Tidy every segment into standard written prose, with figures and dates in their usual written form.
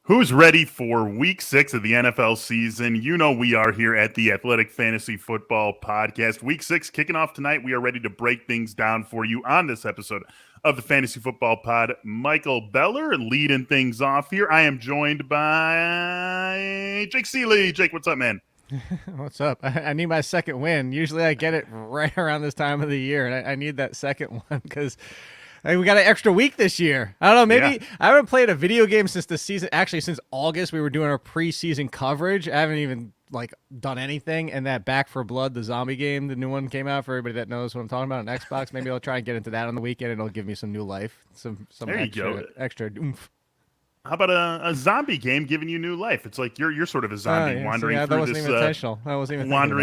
Who's ready for week 6 of the NFL season? You know we are here at the Athletic Fantasy Football Podcast. Week 6 kicking off tonight. We are ready to break things down for you on this episode of the Fantasy Football Pod. Michael Beller leading things off here. I am joined by Jake Seeley. Jake, what's up, man? What's up? I need my second win. Usually I get it right around this time of the year, and I need that second one because we got an extra week this year. I don't know. Maybe I haven't played a video game since the season. Actually, since August, we were doing our preseason coverage. I haven't even done anything. And that Back for Blood, the zombie game, the new one came out for everybody that knows what I'm talking about on Xbox. Maybe I'll try and get into that on the weekend, and it'll give me some new life, some extra oomph. How about a zombie game giving you new life? It's like you're sort of a zombie wandering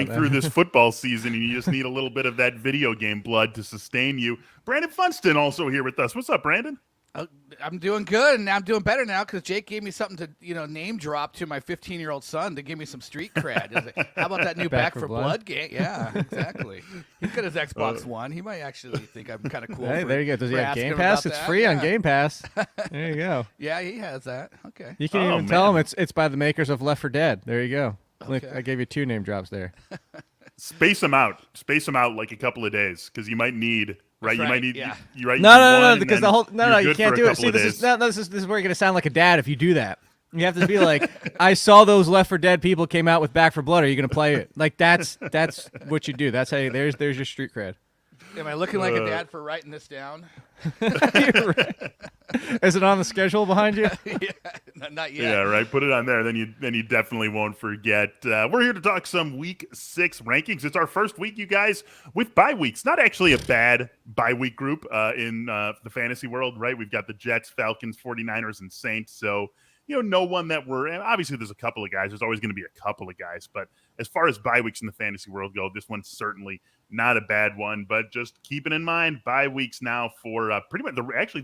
through this football season, and you just need a little bit of that video game blood to sustain you. Brandon Funston also here with us. What's up, Brandon? I'm doing good, and I'm doing better now because Jake gave me something to name drop to my 15-year-old son to give me some street cred. How about that new Back for Blood game? Yeah, exactly. He's got his Xbox One. He might actually think I'm kind of cool. Hey, there you go. Does he have Game Pass? It's free on Game Pass. There you go. Yeah, he has that. Okay. You can even tell him it's by the makers of Left 4 Dead. There you go. Okay. Look, I gave you 2 name drops there. Space them out like a couple of days because you might need. Right, you might need. Yeah. No, because you can't do it. See, this is where you're gonna sound like a dad if you do that. You have to be like, I saw those Left 4 Dead people came out with Back for Blood. Are you gonna play it? Like that's what you do. That's how. There's your street cred. Am I looking like a dad for writing this down? Is it on the schedule behind you? Not yet. Yeah, right. Put it on there. Then you definitely won't forget. We're here to talk some Week 6 rankings. It's our first week, you guys, with bye weeks. Not actually a bad bye week group in the fantasy world, right? We've got the Jets, Falcons, 49ers, and Saints. So, no one that and obviously there's a couple of guys. There's always going to be a couple of guys. But as far as bye weeks in the fantasy world go, this one's certainly not a bad one. But just keeping in mind, bye weeks now for pretty much the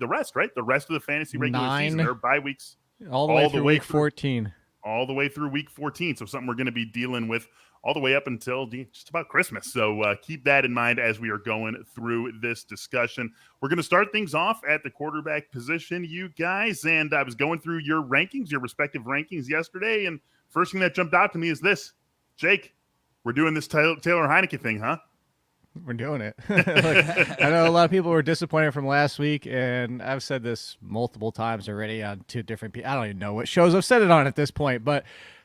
rest, right? The rest of the fantasy regular season. There are bye weeks. All the way through week 14. All the way through week 14. So something we're going to be dealing with all the way up until just about Christmas. So keep that in mind as we are going through this discussion. We're going to start things off at the quarterback position, you guys. And I was going through your rankings, your respective rankings yesterday. And first thing that jumped out to me is this. Jake, we're doing this Taylor Heinicke thing, huh? We're doing it. Look, I know a lot of people were disappointed from last week, and I've said this multiple times already on 2 different people. I don't even know what shows I've said it on at this point, but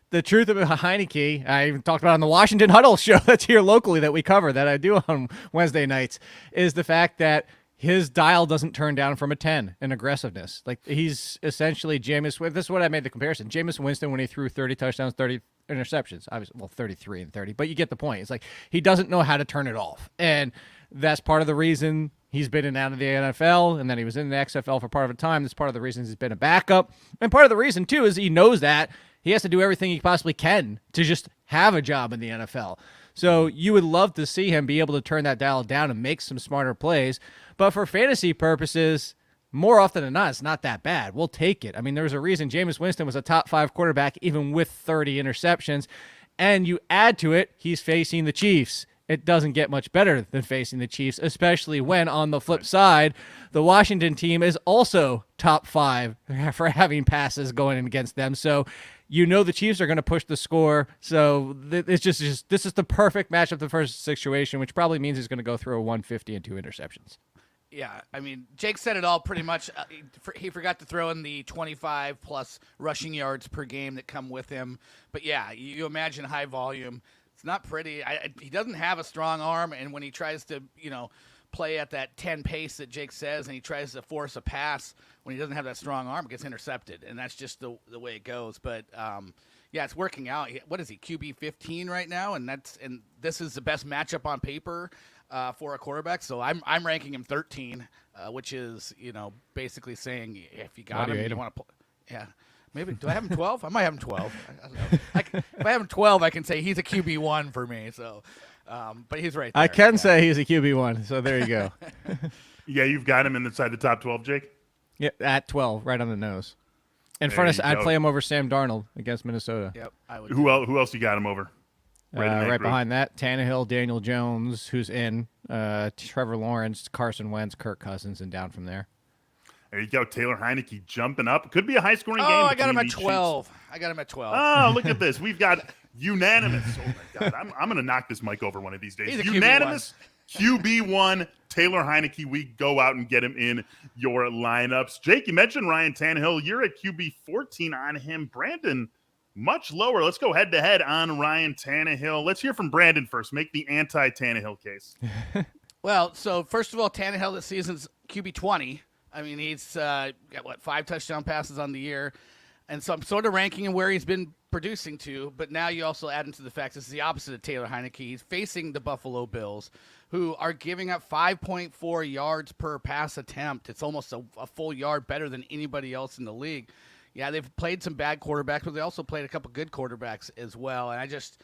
the truth about Heinicke, I even talked about on the Washington Huddle show that's here locally that we cover, that I do on Wednesday nights, is the fact that his dial doesn't turn down from a 10 in aggressiveness. Like, he's essentially Jameis. This is what I made the comparison. Jameis Winston when he threw 30 touchdowns, 30 interceptions. Obviously, 33 and 30, but you get the point. It's like he doesn't know how to turn it off. And that's part of the reason he's been in and out of the NFL, and then he was in the XFL for part of the time. That's part of the reason he's been a backup. And part of the reason, too, is he knows that he has to do everything he possibly can to just have a job in the NFL. So you would love to see him be able to turn that dial down and make some smarter plays. But for fantasy purposes, more often than not, it's not that bad. We'll take it. I mean, there's a reason Jameis Winston was a top 5 quarterback even with 30 interceptions. And you add to it, he's facing the Chiefs. It doesn't get much better than facing the Chiefs, especially when, on the flip side, the Washington team is also top 5 for having passes going against them. So the Chiefs are going to push the score. So it's just this is the perfect matchup, the first situation, which probably means he's going to go through a 150 and 2 interceptions. Yeah, I mean, Jake said it all pretty much. He forgot to throw in the 25-plus rushing yards per game that come with him. But, yeah, you imagine high volume. It's not pretty. He doesn't have a strong arm, and when he tries to, play at that 10 pace that Jake says, and he tries to force a pass when he doesn't have that strong arm, it gets intercepted, and that's just the way it goes. But, yeah, it's working out. What is he, QB 15 right now? And this is the best matchup on paper for a quarterback. So I'm ranking him 13, which is, basically saying if you got him, you want to play. Yeah. Maybe. Do I have him 12? I might have him 12. I don't know. If I have him 12, I can say he's a QB1 for me. So, but he's right there. I can say he's a QB1, so there you go. Yeah, you've got him inside the top 12, Jake? Yeah, at 12, right on the nose. In There front of, you I'd go. play him over Sam Darnold against Minnesota. Yep, I would. Who else you got him over? In that Right group? behind that, Tannehill, Daniel Jones, who's in, Trevor Lawrence, Carson Wentz, Kirk Cousins, and down from there. There you go. Taylor Heinicke jumping up. Could be a high-scoring game. Oh, I got him between at these 12. I got him at 12. Oh, look at this. We've got unanimous. Oh, my God. I'm going to knock this mic over one of these days. He's a Unanimous QB1 Taylor Heinicke. We go out and get him in your lineups. Jake, you mentioned Ryan Tannehill. You're at QB14 on him. Brandon, much lower. Let's go head-to-head on Ryan Tannehill. Let's hear from Brandon first. Make the anti-Tannehill case. Well, so first of all, Tannehill this season's QB20. I mean, he's got, 5 touchdown passes on the year. And so I'm sort of ranking him where he's been producing to. But now you also add into the fact this is the opposite of Taylor Heinicke. He's facing the Buffalo Bills, who are giving up 5.4 yards per pass attempt. It's almost a full yard better than anybody else in the league. Yeah, they've played some bad quarterbacks, but they also played a couple good quarterbacks as well. And I just,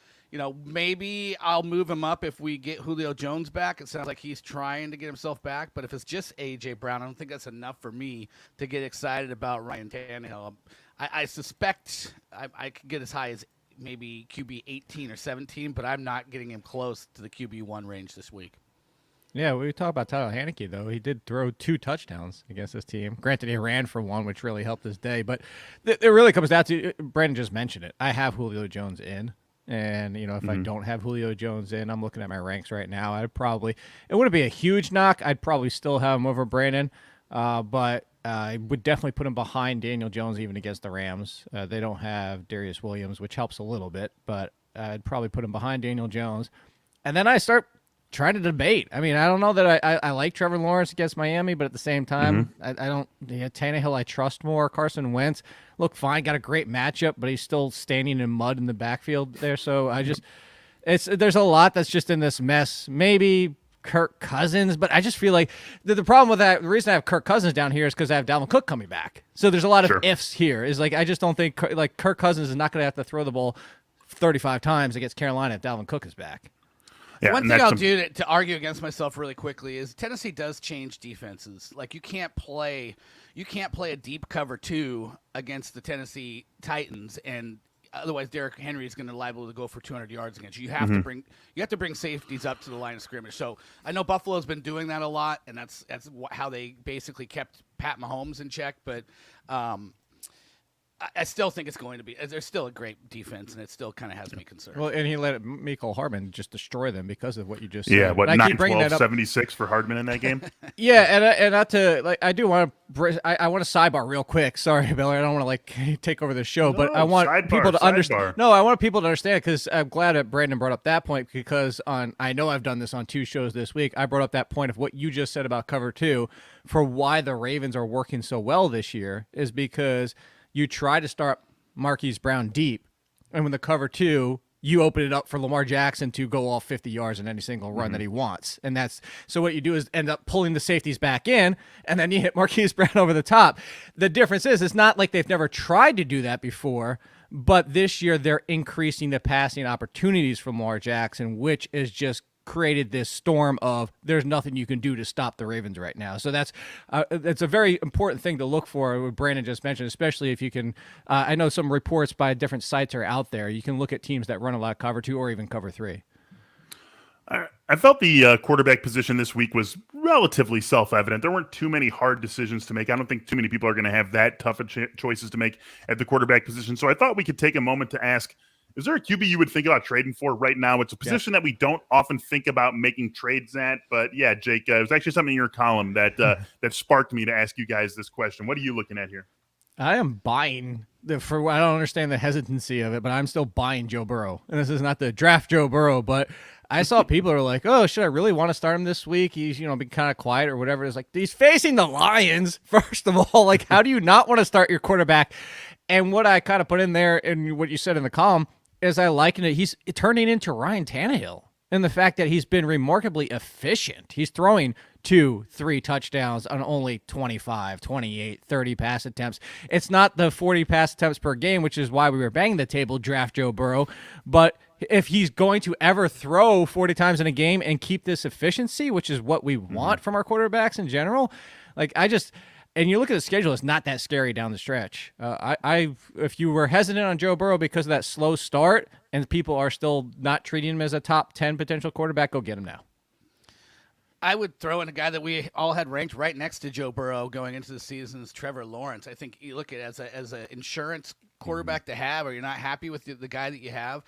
maybe I'll move him up if we get Julio Jones back. It sounds like he's trying to get himself back. But if it's just A.J. Brown, I don't think that's enough for me to get excited about Ryan Tannehill. I suspect I could get as high as maybe QB 18 or 17, but I'm not getting him close to the QB1 range this week. Yeah, we talk about Tyler Heinicke, though. He did throw 2 touchdowns against this team. Granted, he ran for 1, which really helped his day. But it really comes down to, Brandon just mentioned it, I have Julio Jones in. And, if I don't have Julio Jones in, I'm looking at my ranks right now. It wouldn't be a huge knock. I'd probably still have him over Brandon. But I would definitely put him behind Daniel Jones even against the Rams. They don't have Darius Williams, which helps a little bit. But I'd probably put him behind Daniel Jones. And then I start trying to debate. I mean, I don't know that I like Trevor Lawrence against Miami, but at the same time, I don't. Tannehill, I trust more. Carson Wentz, look fine, got a great matchup, but he's still standing in mud in the backfield there. So there's a lot that's just in this mess. Maybe Kirk Cousins, but I just feel like the problem with that, the reason I have Kirk Cousins down here is because I have Dalvin Cook coming back. So there's a lot of ifs here. Is like I just don't think like Kirk Cousins is not going to have to throw the ball 35 times against Carolina if Dalvin Cook is back. Yeah, One thing I'll do to argue against myself really quickly is Tennessee does change defenses. Like you can't play a deep cover 2 against the Tennessee Titans, and otherwise Derrick Henry is going to liable to go for 200 yards against you. You have to bring safeties up to the line of scrimmage. So I know Buffalo's been doing that a lot, and that's how they basically kept Pat Mahomes in check. But I still think it's going to be. There's still a great defense, and it still kind of has me concerned. Well, and he let Mecole Hardman just destroy them because of what you just said. Yeah, what, 9-12-76 for Hardman in that game? Yeah, and not to like, I do want to. I want to sidebar real quick. Sorry, Bill. I don't want to like take over the show, but I want people to understand. No, I want people to understand because I'm glad that Brandon brought up that point because I know I've done this on 2 shows this week. I brought up that point of what you just said about cover 2 for why the Ravens are working so well this year is because you try to start Marquise Brown deep, and when the cover 2, you open it up for Lamar Jackson to go all 50 yards in any single run that he wants. And so what you do is end up pulling the safeties back in, and then you hit Marquise Brown over the top. The difference is it's not like they've never tried to do that before, but this year they're increasing the passing opportunities for Lamar Jackson, which is just created this storm of there's nothing you can do to stop the Ravens right now. So that's a very important thing to look for, what Brandon just mentioned, especially if you can I know some reports by different sites are out there. You can look at teams that run a lot of cover 2 or even cover 3. I felt the quarterback position this week was relatively self-evident. There weren't too many hard decisions to make. I don't think too many people are going to have that tough of choices to make at the quarterback position. So I thought we could take a moment to ask, is there a QB you would think about trading for right now? It's a position that we don't often think about making trades at. But yeah, Jake, it was actually something in your column that that sparked me to ask you guys this question. What are you looking at here? I am buying I don't understand the hesitancy of it, but I'm still buying Joe Burrow. And this is not the draft Joe Burrow, but I saw people are like, oh, should I really want to start him this week? He's, been kind of quiet or whatever. It's like, he's facing the Lions, first of all. Like, how do you not want to start your quarterback? And what I kind of put in there and what you said in the column is I liken it. He's turning into Ryan Tannehill. and the fact that he's been remarkably efficient. He's throwing 2-3 touchdowns on only 25, 28, 30 pass attempts. It's not the 40 pass attempts per game, which is why we were banging the table, draft Joe Burrow. But if he's going to ever throw 40 times in a game and keep this efficiency, which is what we want from our quarterbacks in general, and you look at the schedule, it's not that scary down the stretch. If you were hesitant on Joe Burrow because of that slow start and people are still not treating him as a top 10 potential quarterback, go get him now. I would throw in a guy that we all had ranked right next to Joe Burrow going into the season is Trevor Lawrence. I think you look at it as an insurance quarterback to have, or you're not happy with the guy that you have.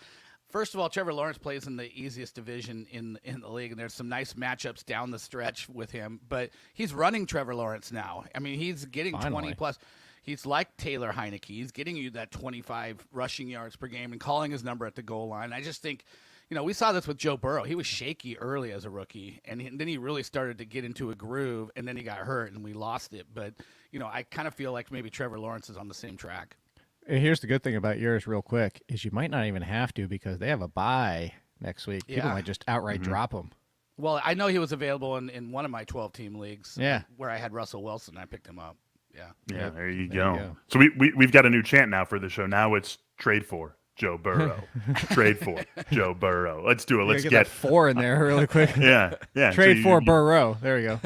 First of all, Trevor Lawrence plays in the easiest division in the league, and there's some nice matchups down the stretch with him. But he's running Trevor Lawrence now. I mean, he's getting 20+. He's like Taylor Heinicke. He's getting you that 25 rushing yards per game and calling his number at the goal line. I just think, we saw this with Joe Burrow. He was shaky early as a rookie, and then he really started to get into a groove, and then he got hurt, and we lost it. But, I kind of feel like maybe Trevor Lawrence is on the same track. And here's the good thing about yours real quick is you might not even have to because they have a bye next week. People might just outright drop him. Well, I know he was available in one of my 12-team leagues where I had Russell Wilson. I picked him up. Yeah, there you go. So we've got a new chant now for the show. Now it's trade for Joe Burrow. Trade for Joe Burrow. Let's do it. Let's get that 4 in there really quick. Yeah. Trade for Burrow. There we go.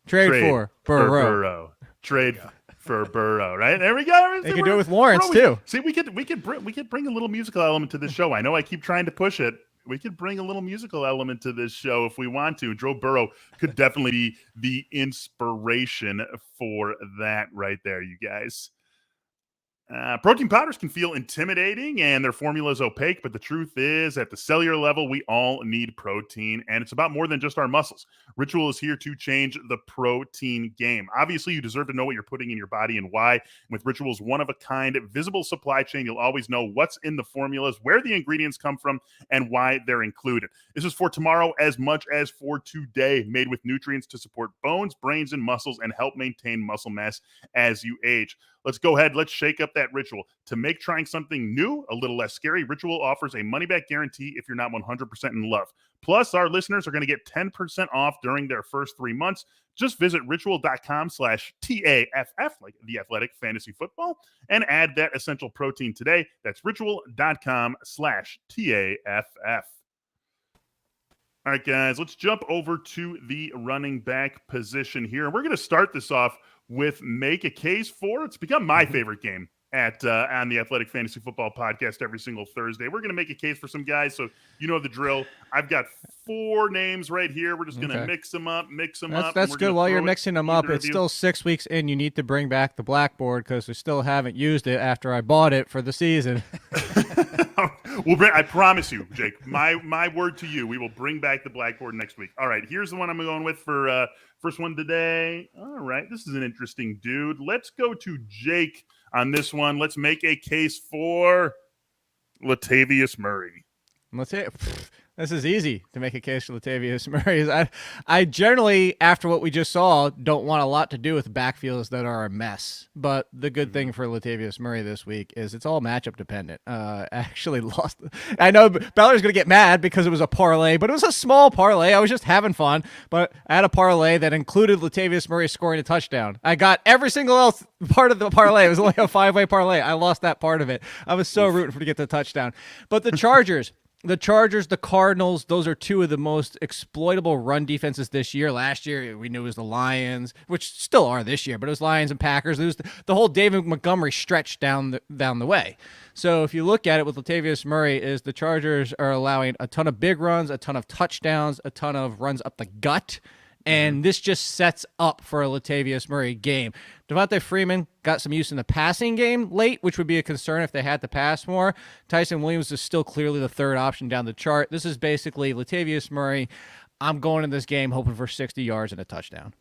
Trade for Burrow. Trade for Burrow, right? There we go. They can do it with Lawrence too. See, we could bring a little musical element to this show. I know I keep trying to push it. We could bring a little musical element to this show if we want to. Joe Burrow could definitely be the inspiration for that right there, you guys. Protein powders can feel intimidating and their formula is opaque, but the truth is at the cellular level, we all need protein, and it's about more than just our muscles. Ritual is here to change the protein game. Obviously, you deserve to know what you're putting in your body and why. With Ritual's one-of-a-kind visible supply chain, you'll always know what's in the formulas, where the ingredients come from, and why they're included. This is for tomorrow as much as for today, made with nutrients to support bones, brains, and muscles and help maintain muscle mass as you age. Let's go ahead. Let's shake up that Ritual. To make trying something new a little less scary, Ritual offers a money-back guarantee if you're not 100% in love. Plus, our listeners are going to get 10% off during their first 3 months. Just visit ritual.com/TAFF, like the Athletic Fantasy Football, and add that essential protein today. That's ritual.com/TAFF. All right, guys, let's jump over to the running back position here. We're going to start this off with Make a Case For. It's become my favorite game on the Athletic Fantasy Football Podcast every single Thursday. We're going to make a case for some guys, so you know the drill. I've got 4 names right here. We're just going to mix them up. That's good. While you're mixing them up, it's still 6 weeks in. You need to bring back the blackboard because we still haven't used it after I bought it for the season. I promise you, Jake, my word to you, we will bring back the blackboard next week. All right, here's the one I'm going with for first one today. All right, this is an interesting dude. Let's go to Jake on this one. Let's make a case for Latavius Murray. This is easy to make a case for Latavius Murray. I generally, after what we just saw, don't want a lot to do with backfields that are a mess. But the good thing for Latavius Murray this week is it's all matchup dependent. Actually lost. I know Beller's going to get mad because it was a parlay, but it was a small parlay. I was just having fun. But I had a parlay that included Latavius Murray scoring a touchdown. I got every single else part of the parlay. It was only a 5-way parlay. I lost that part of it. I was so rooting for to get the touchdown. But the Chargers. The Chargers, the Cardinals, those are 2 of the most exploitable run defenses this year. Last year, we knew it was the Lions, which still are this year, but it was Lions and Packers. It was the whole David Montgomery stretch down the way. So if you look at it with Latavius Murray, is the Chargers are allowing a ton of big runs, a ton of touchdowns, a ton of runs up the gut, and this just sets up for a Latavius Murray game. Devonta Freeman got some use in the passing game late, which would be a concern if they had to pass more. Tyson Williams is still clearly the third option down the chart. This is basically Latavius Murray. I'm going in this game hoping for 60 yards and a touchdown.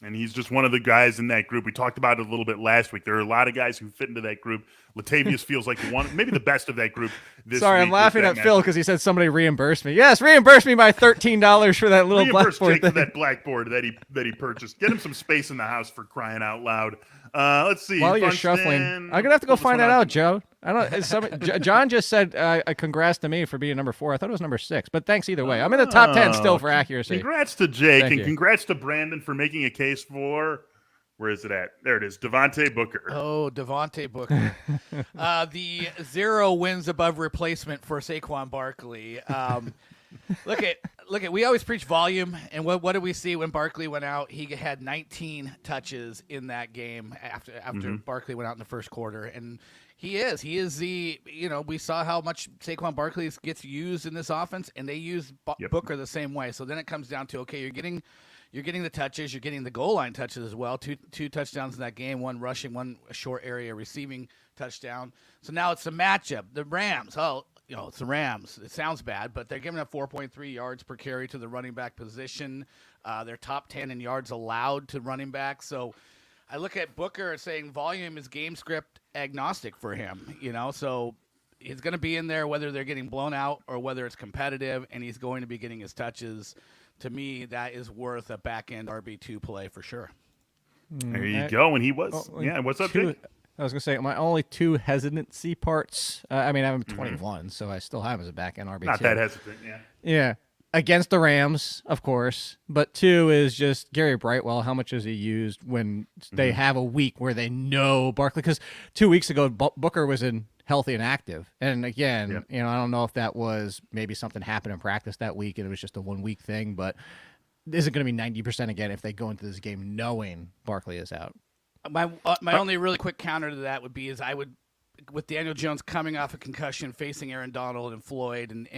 And he's just one of the guys in that group. We talked about it a little bit last week. There are a lot of guys who fit into that group. Latavius feels like maybe the best of that group this Sorry, week. I'm laughing at Phil because he said somebody reimbursed me. Yes, reimburse me by $13 for that little blackboard. Jake for that blackboard that he purchased. Get him some space in the house for crying out loud. Let's see. While you're shuffling, I'm going to have to go find that out, Joe. I don't. John just said congrats to me for being number 4. I thought it was number 6, but thanks either way. I'm in the top 10 still for accuracy. Congrats to Jake Thank and you. congrats to Brandon for making a case for. Where is it at? There it is. Devonta Booker. Oh, Devonta Booker. The 0 wins above replacement for Saquon Barkley. Look at. We always preach volume, and what did we see when Barkley went out? He had 19 touches in that game after Barkley went out in the first quarter, and he is the. We saw how much Saquon Barkley gets used in this offense, and they use Booker the same way. So then it comes down to, okay, you're getting the touches, you're getting the goal line touches as well. Two touchdowns in that game, one rushing, one short area receiving touchdown. So now it's a matchup. The Rams. It's the Rams. It sounds bad, but they're giving up 4.3 yards per carry to the running back position. They're top 10 in yards allowed to running back. So I look at Booker saying volume is game script agnostic for him. So he's going to be in there whether they're getting blown out or whether it's competitive, and he's going to be getting his touches. To me, that is worth a back-end RB2 play for sure. There you go. And he was. What's up, Jake? I was going to say, my only 2 hesitancy parts, I have him 21, so I still have him as a back-end RB2. Not that hesitant, yeah. Yeah. Against the Rams, of course. But 2 is just Gary Brightwell. How much is he used when they have a week where they know Barkley? Because 2 weeks ago, Booker was in healthy and active. And again, I don't know if that was maybe something happened in practice that week and it was just a 1 week thing, but is it going to be 90% again if they go into this game knowing Barkley is out? My only really quick counter to that would be I would, with Daniel Jones coming off a concussion, facing Aaron Donald and Floyd, and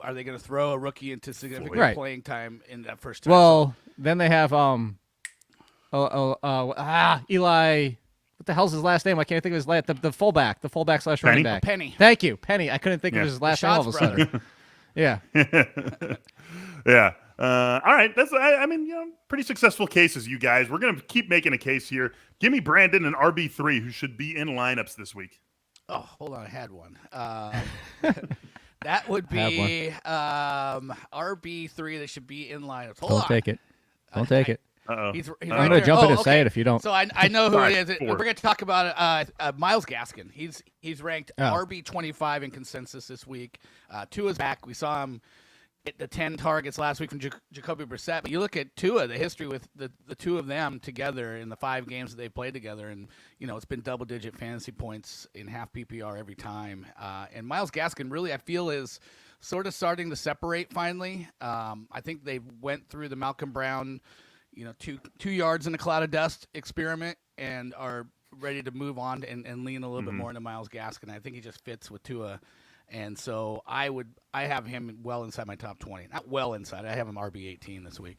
are they going to throw a rookie into significant playing time in that first time? Well, then they have Eli. What the hell's his last name? I can't think of his last. The fullback / running back. Penny. Thank you, Penny. I couldn't think of his last name all of a sudden. Yeah. Yeah. All right. That's. Pretty successful cases, you guys. We're gonna keep making a case here. Give me Brandon an RB3 who should be in lineups this week. Oh, hold on. I had one. That would be RB3 that should be in lineups. Hold on. Don't take it. Don't take it. Uh-oh. He's I'm going to jump in and say it if you don't. So I know who All right, it is. 4. We're going to talk about Myles Gaskin. He's ranked RB25 in consensus this week. Tua's back. We saw him hit the 10 targets last week from Jacoby Brissett. But you look at Tua, the history with the two of them together in the 5 games that they played together, and it's been double-digit fantasy points in half PPR every time. And Myles Gaskin really, I feel, is sort of starting to separate finally. I think they went through the Malcolm Brown – 2 yards in a cloud of dust experiment and are ready to move on and lean a little bit more into Myles Gaskin. I think he just fits with Tua. And so I have him well inside my top 20. Not well inside. I have him RB18 this week.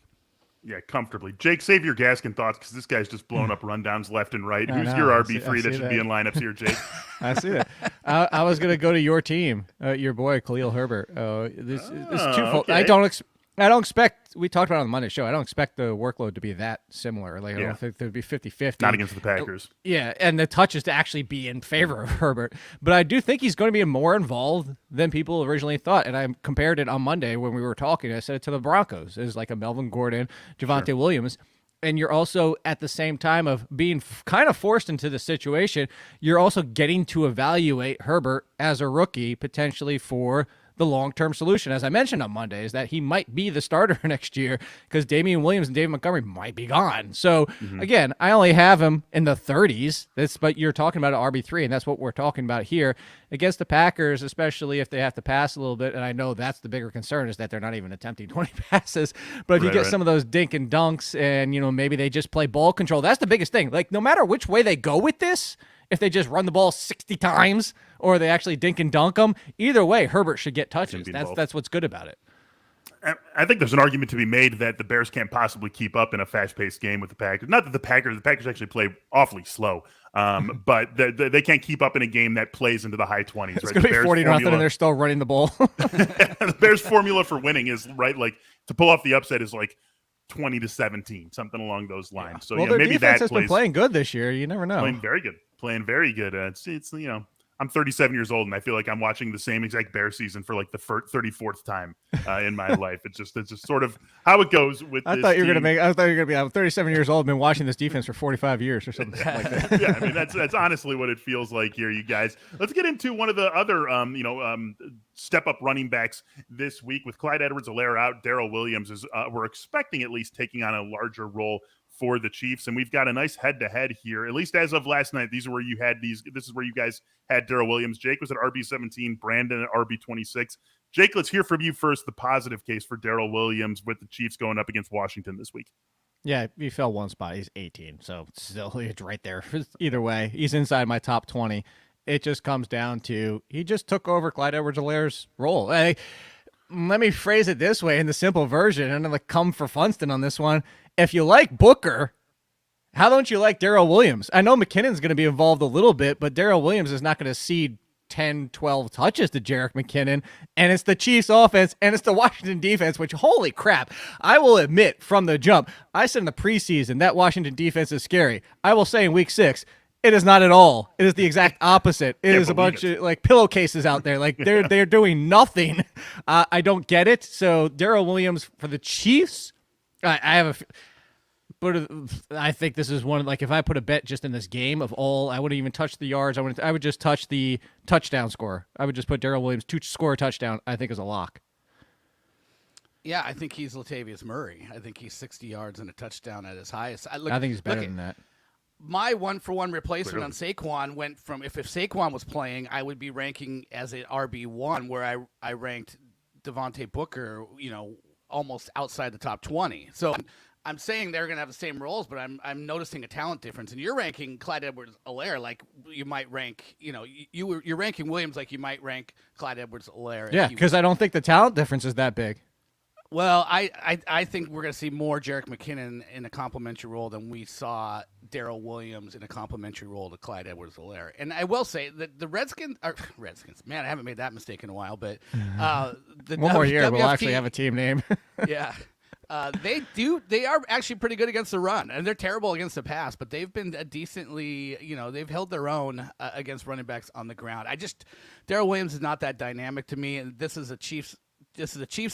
Yeah, comfortably. Jake, save your Gaskin thoughts because this guy's just blowing up rundowns left and right. Who's know. your I RB3 that should be in lineups here, Jake? I see that. I was going to go to your team, your boy, Khalil Herbert. This is twofold. Okay. I don't expect, we talked about it on the Monday show, I don't expect the workload to be that similar. I don't think there'd be 50-50. Not against the Packers. Yeah, and the touches to actually be in favor of Herbert. But I do think he's going to be more involved than people originally thought. And I compared it on Monday when we were talking. I said it to the Broncos. It was like a Melvin Gordon, Javonte Williams. And you're also, at the same time of being kind of forced into the situation, you're also getting to evaluate Herbert as a rookie potentially for the long-term solution, as I mentioned on Monday, is that he might be the starter next year because Damien Williams and David Montgomery might be gone. So, again, I only have him in the 30s, but you're talking about an RB3, and that's what we're talking about here. Against the Packers, especially if they have to pass a little bit, and I know that's the bigger concern is that they're not even attempting 20 passes, but if you get some of those dink and dunks and, maybe they just play ball control, that's the biggest thing. Like, no matter which way they go with this, if they just run the ball 60 times or they actually dink and dunk them, either way, Herbert should get touches. That's what's good about it. I think there's an argument to be made that the Bears can't possibly keep up in a fast-paced game with the Packers. Not that the Packers actually play awfully slow, but they can't keep up in a game that plays into the high 20s. It's going to be 40-0 and they're still running the ball. The Bears' formula for winning is, to pull off the upset is 20-17, something along those lines. Yeah. So their maybe defense that has been playing good this year. You never know. Playing very good. It's I'm 37 years old, and I feel like I'm watching the same exact Bear season for like the 34th time in my life. It's just sort of how it goes with. I thought you were gonna be. I'm 37 years old. Been watching this defense for 45 years or something like that. Yeah, I mean that's honestly what it feels like here, you guys. Let's get into one of the other step up running backs this week with Clyde Edwards-Helaire out. Darrel Williams is we're expecting at least taking on a larger role for the Chiefs, and we've got a nice head-to-head here. At least as of last night, these are where you had these. This is where you guys had Darrel Williams. Jake was at RB17, Brandon at RB26. Jake, let's hear from you first. The positive case for Darrel Williams with the Chiefs going up against Washington this week. Yeah, he fell one spot. He's 18, so still it's right there. Either way, he's inside my top 20. It just comes down to he just took over Clyde Edwards-Helaire's role. Let me phrase it this way in the simple version, and I'm going to come for Funston on this one. If you like Booker, how don't you like Darrel Williams? I know McKinnon's going to be involved a little bit, but Darrel Williams is not going to cede 10, 12 touches to Jerick McKinnon, and it's the Chiefs offense, and it's the Washington defense, which, holy crap, I will admit from the jump, I said in the preseason that Washington defense is scary. I will say in week 6, it is not at all. It is the exact opposite. It is a bunch of like pillowcases out there. Like they're doing nothing. I don't get it. So Darrel Williams for the Chiefs, I think this is one, like if I put a bet just in this game of all, I wouldn't even touch the yards. I would just touch the touchdown score. I would just put Darrel Williams to score a touchdown. I think is a lock. Yeah, I think he's Latavius Murray. I think he's 60 yards and a touchdown at his highest. I think he's better than that. My 1-for-1 replacement on Saquon went from if Saquon was playing, I would be ranking as an RB1 where I ranked Devonta Booker, almost outside the top 20. So I'm saying they're going to have the same roles, but I'm noticing a talent difference. And you're ranking Clyde Edwards-Helaire like you might rank, you're ranking Williams like you might rank Clyde Edwards-Helaire. Yeah, because I don't think the talent difference is that big. Well, I think we're going to see more Jerick McKinnon in a complimentary role than we saw Darrel Williams in a complimentary role to Clyde Edwards-Helaire. And I will say that the Redskins, man, I haven't made that mistake in a while, but one more year, we'll actually have a team name. Yeah. They are actually pretty good against the run, and they're terrible against the pass, but they've been decently, they've held their own against running backs on the ground. Darrel Williams is not that dynamic to me, and this is a Chiefs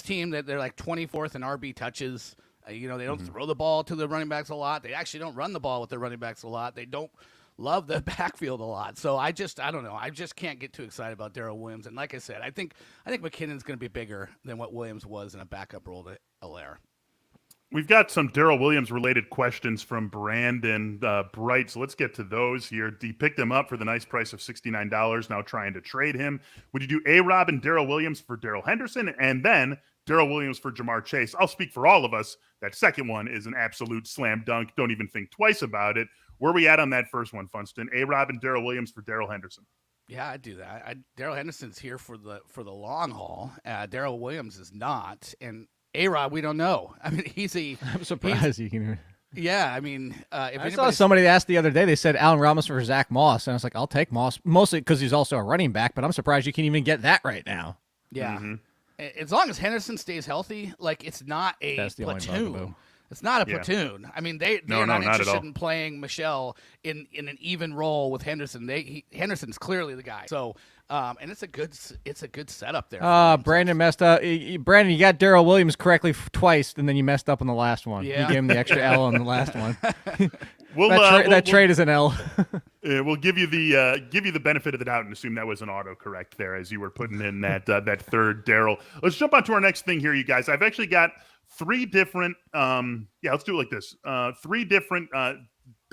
team that they're like 24th in RB touches. They don't throw the ball to the running backs a lot. They actually don't run the ball with their running backs a lot. They don't love the backfield a lot. So I don't know. I just can't get too excited about Darrel Williams. And like I said, I think McKinnon's going to be bigger than what Williams was in a backup role to Helaire. We've got some Darrel Williams related questions from Brandon Bright, so let's get to those here. He picked him up for the nice price of $69, now trying to trade him. Would you do A-Rob and Darrel Williams for Darrell Henderson, and then Darrel Williams for Jamar Chase? I'll speak for all of us. That second one is an absolute slam dunk. Don't even think twice about it. Where are we at on that first one, Funston? A-Rob and Darrel Williams for Darrell Henderson. Yeah, I'd do that. Darrell Henderson's here for the long haul. Darrel Williams is not, and A-Rod, we don't know. I mean, I'm surprised you can. Yeah, I mean, I saw somebody asked the other day. They said Allen Robinson for Zach Moss, and I was like, I'll take Moss, mostly because he's also a running back. But I'm surprised you can even get that right now. Yeah, as long as Henderson stays healthy, like it's not a platoon. It's not a platoon. I mean, they're not interested in playing Michelle in an even role with Henderson. Henderson's clearly the guy. So, and it's a good setup there. Brandon messed up. Brandon, you got Darrel Williams correctly twice, and then you messed up on the last one. Yeah. You gave him the extra L on the last one. That trade is an L. We'll give you the benefit of the doubt and assume that was an autocorrect there as you were putting in that third Darrel. Let's jump on to our next thing here, you guys. I've actually got three different let's do it like this. Three different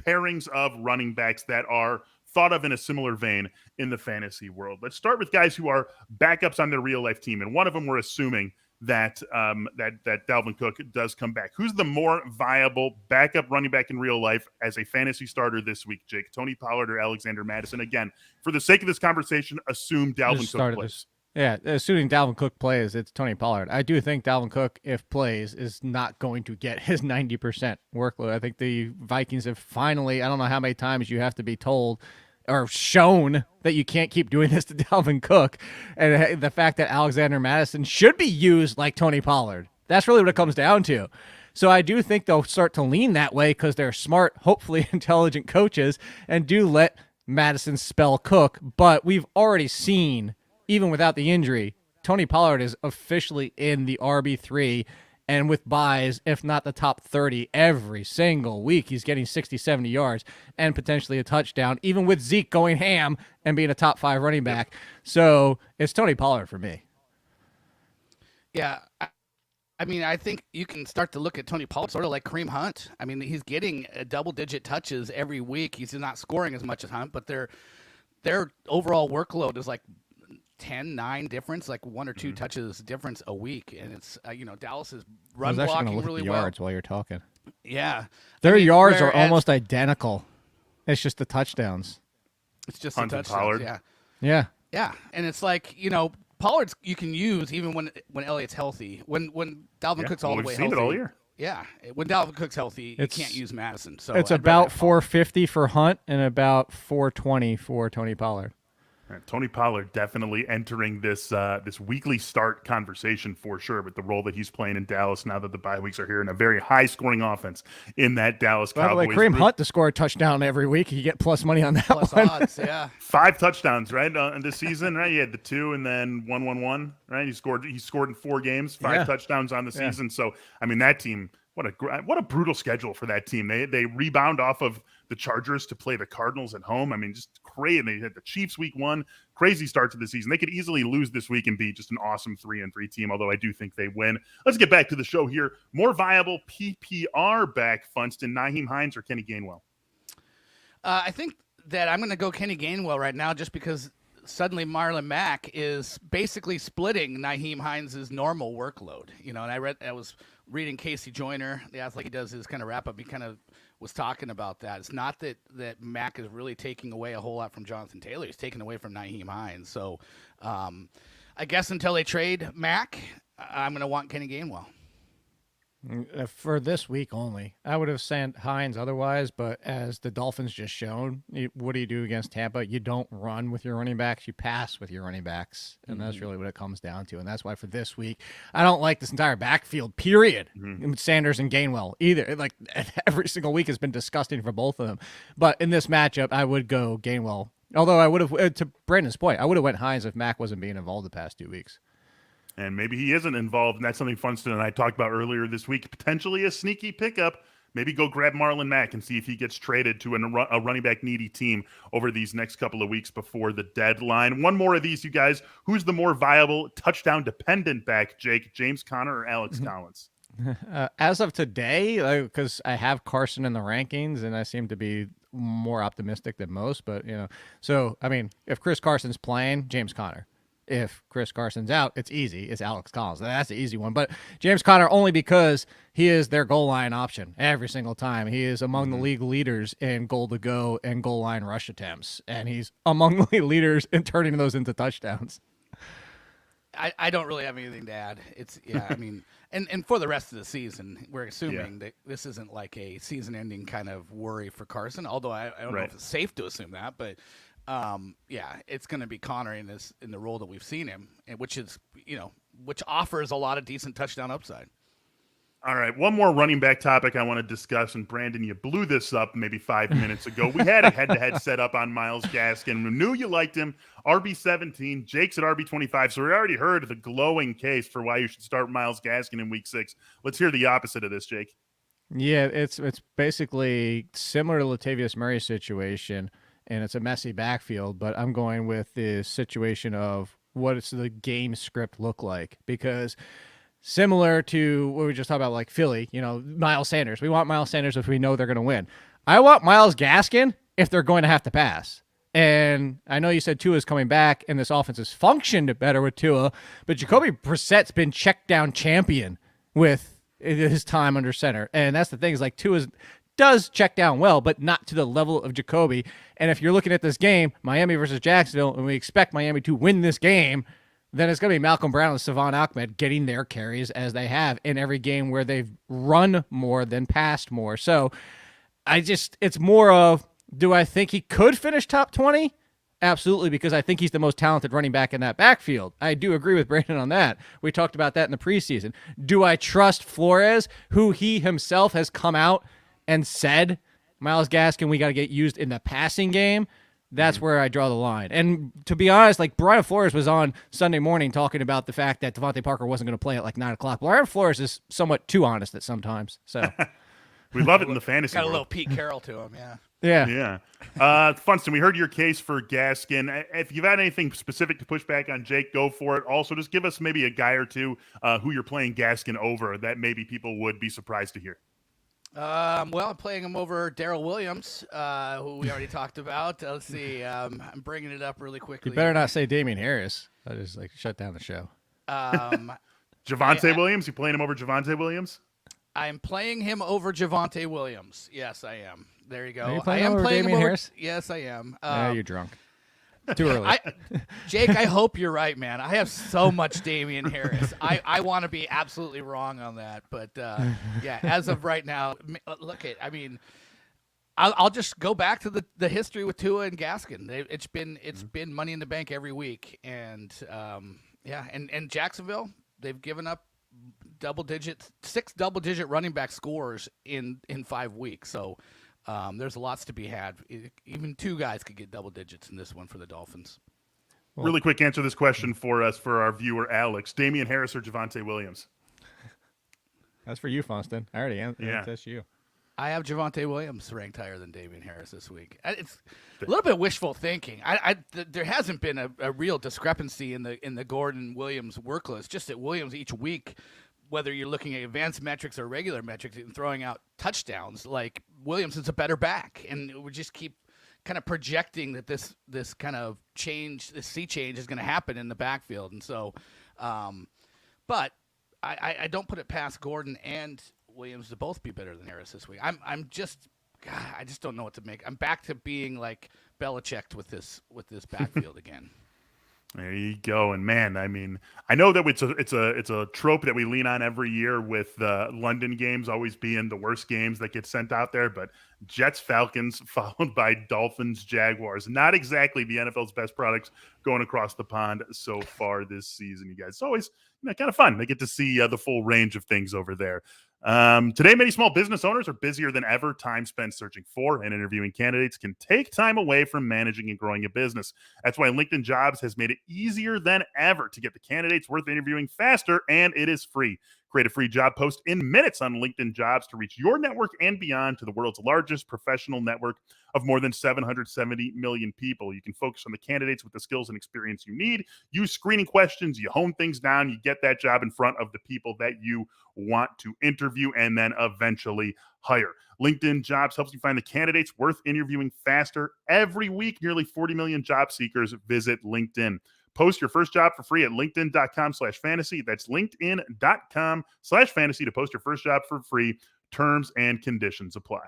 pairings of running backs that are thought of in a similar vein in the fantasy world. Let's start with guys who are backups on their real life team, and one of them we're assuming that that Dalvin Cook does come back. Who's the more viable backup running back in real life as a fantasy starter this week, Jake? Tony Pollard or Alexander Mattison? Again, for the sake of this conversation, assume Dalvin Cook plays. Yeah, assuming Dalvin Cook plays, it's Tony Pollard. I do think Dalvin Cook, if plays, is not going to get his 90% workload. I think the Vikings have finally, I don't know how many times you have to be told or shown that you can't keep doing this to Dalvin Cook. And the fact that Alexander Mattison should be used like Tony Pollard. That's really what it comes down to. So I do think they'll start to lean that way because they're smart, hopefully intelligent coaches and do let Madison spell Cook, but we've already seen, even without the injury, Tony Pollard is officially in the RB3 and with buys, if not the top 30 every single week. He's getting 60, 70 yards and potentially a touchdown, even with Zeke going ham and being a top 5 running back. So it's Tony Pollard for me. Yeah. I mean, I think you can start to look at Tony Pollard sort of like Kareem Hunt. I mean, he's getting double-digit touches every week. He's not scoring as much as Hunt, but their overall workload is like 10-9 difference, like 1 or 2 touches difference a week. And it's, Dallas is run blocking really well. Yards while you're talking. Yeah. Their yards are almost identical. It's just the touchdowns. It's just Hunt the and touchdowns. Pollard. Yeah. Yeah. Yeah. And it's like, Pollard's you can use even when Elliott's healthy. When Dalvin Cook's all the way we've seen healthy. it all year. Yeah. When Dalvin Cook's healthy, you can't use Madison. So it's I'd about rather have Pollard. 450 for Hunt and about 420 for Tony Pollard. Tony Pollard definitely entering this this weekly start conversation for sure with the role that he's playing in Dallas now that the bye weeks are here, and a very high-scoring offense in that Dallas By the way, Cowboys Kareem group. Hunt to score a touchdown every week. You get plus money on that Plus one. odds, yeah. 5 touchdowns, right, in this season, right? He had the 2 and then 1-1-1, right? He scored in 4 games, 5 touchdowns on the season. So, I mean, that team, what a brutal schedule for that team. They rebound off of the Chargers to play the Cardinals at home. I mean, just crazy. They had the Chiefs week 1, crazy start to the season. They could easily lose this week and be just an awesome 3-3 team, although I do think they win. Let's get back to the show here. More viable PPR back, Funston, Nyheim Hines or Kenny Gainwell? I think that I'm going to go Kenny Gainwell right now just because suddenly Marlon Mack is basically splitting Nyheim Hines' normal workload. And I was reading Casey Joyner, the athlete, he does his kind of wrap-up. He kind of was talking about that. It's not that Mack is really taking away a whole lot from Jonathan Taylor. He's taking away from Nyheim Hines. So I guess until they trade Mack, I'm going to want Kenny Gainwell. For this week only. I would have sent Hines otherwise, but as the Dolphins just shown, what do you do against Tampa? You don't run with your running backs, you pass with your running backs, and that's really what it comes down to. And that's why for this week, I don't like this entire backfield, period. Sanders and Gainwell, either. Like, every single week has been disgusting for both of them. But in this matchup, I would go Gainwell. Although I would have, to Brandon's point, I would have went Hines if Mack wasn't being involved the past 2 weeks. And maybe he isn't involved, and that's something Funston and I talked about earlier this week. Potentially a sneaky pickup. Maybe go grab Marlon Mack and see if he gets traded to a running back needy team over these next couple of weeks before the deadline. One more of these, you guys. Who's the more viable touchdown-dependent back, Jake? James Conner or Alex Collins? As of today, because I have Carson in the rankings, and I seem to be more optimistic than most. But, so, I mean, if Chris Carson's playing, James Conner. If Chris Carson's out, it's easy. It's Alex Collins. That's the easy one. But James Conner only because he is their goal line option every single time. He is among the league leaders in goal to go and goal line rush attempts. And he's among the leaders in turning those into touchdowns. I don't really have anything to add. I mean, and for the rest of the season, we're assuming that this isn't like a season-ending kind of worry for Carson, although I don't know if it's safe to assume that, but it's going to be Conner in the role that we've seen him, which is, which offers a lot of decent touchdown upside. All right, one more running back topic I want to discuss, and Brandon, you blew this up maybe 5 minutes ago. We had a head-to-head set up on Myles Gaskin. We knew you liked him. RB17, Jake's at RB25, so we already heard the glowing case for why you should start Myles Gaskin in Week 6. Let's hear the opposite of this, Jake. Yeah, it's basically similar to Latavius Murray's situation, and it's a messy backfield, but I'm going with the situation of what does the game script look like, because similar to what we just talked about, like Philly, Miles Sanders. We want Miles Sanders if we know they're going to win. I want Myles Gaskin if they're going to have to pass. And I know you said Tua's coming back, and this offense has functioned better with Tua, but Jacoby Brissett's been check down champion with his time under center. And that's the thing, is like Tua does check down well, but not to the level of Jacoby. And if you're looking at this game, Miami versus Jacksonville, and we expect Miami to win this game, then it's going to be Malcolm Brown and Savon Ahmed getting their carries as they have in every game where they've run more than passed more. So it's more of, do I think he could finish top 20? Absolutely, because I think he's the most talented running back in that backfield. I do agree with Brandon on that. We talked about that in the preseason. Do I trust Flores, who he himself has come out and said, Myles Gaskin, we got to get used in the passing game? That's where I draw the line. And to be honest, like Brian Flores was on Sunday morning talking about the fact that Devontae Parker wasn't going to play at like 9 o'clock. Brian Flores is somewhat too honest at sometimes. So we love it in the fantasy Got a world. little Pete Carroll to him, yeah. Yeah. Funston, we heard your case for Gaskin. If you've had anything specific to push back on Jake, go for it. Also, just give us maybe a guy or two who you're playing Gaskin over that maybe people would be surprised to hear. Well, I'm playing him over Darrel Williams, who we already talked about. Let's see. I'm bringing it up really quickly. You better not say Damien Harris. I just like shut down the show. Javonte Williams? You playing him over Javonte Williams? I'm playing him over Javonte Williams. Yes, I am. There you go. Are you playing over Damien Harris? Yes, I am. You're drunk. Too early. Jake, I hope you're right, man. I have so much Damien Harris. I want to be absolutely wrong on that. But, yeah, as of right now, I'll just go back to the history with Tua and Gaskin. It's been Money in the Bank every week. And, and Jacksonville, they've given up six double-digit running back scores in 5 weeks. So, there's lots to be had. Even two guys could get double digits in this one for the Dolphins. Really quick answer this question for us, for our viewer, Alex. Damien Harris or Javonte Williams? That's for you, Funston. I already answered. Yeah. That's you. I have Javonte Williams ranked higher than Damien Harris this week. It's a little bit wishful thinking. There hasn't been a real discrepancy in the Gordon Williams work list. Just that Williams each week, whether you're looking at advanced metrics or regular metrics and throwing out touchdowns, like Williams is a better back. And we just keep kind of projecting that this kind of change, this sea change is going to happen in the backfield. And so, but I don't put it past Gordon and Williams to both be better than Harris this week. I just don't know what to make. I'm back to being like Belichick with this backfield again. There you go. And man, I mean, I know that it's a trope that we lean on every year with the London games always being the worst games that get sent out there, but Jets Falcons followed by Dolphins Jaguars. Not exactly the NFL's best products going across the pond so far this season, you guys. It's always kind of fun. They get to see the full range of things over there. Today, many small business owners are busier than ever. Time spent searching for and interviewing candidates can take time away from managing and growing a business. That's why LinkedIn Jobs has made it easier than ever to get the candidates worth interviewing faster, and it is free. Create a free job post in minutes on LinkedIn Jobs to reach your network and beyond to the world's largest professional network of more than 770 million people. You can focus on the candidates with the skills and experience you need. Use screening questions. You hone things down. You get that job in front of the people that you want to interview and then eventually hire. LinkedIn Jobs helps you find the candidates worth interviewing faster. Every week, nearly 40 million job seekers visit LinkedIn. Post your first job for free at linkedin.com/fantasy. That's linkedin.com/fantasy to post your first job for free. Terms and conditions apply.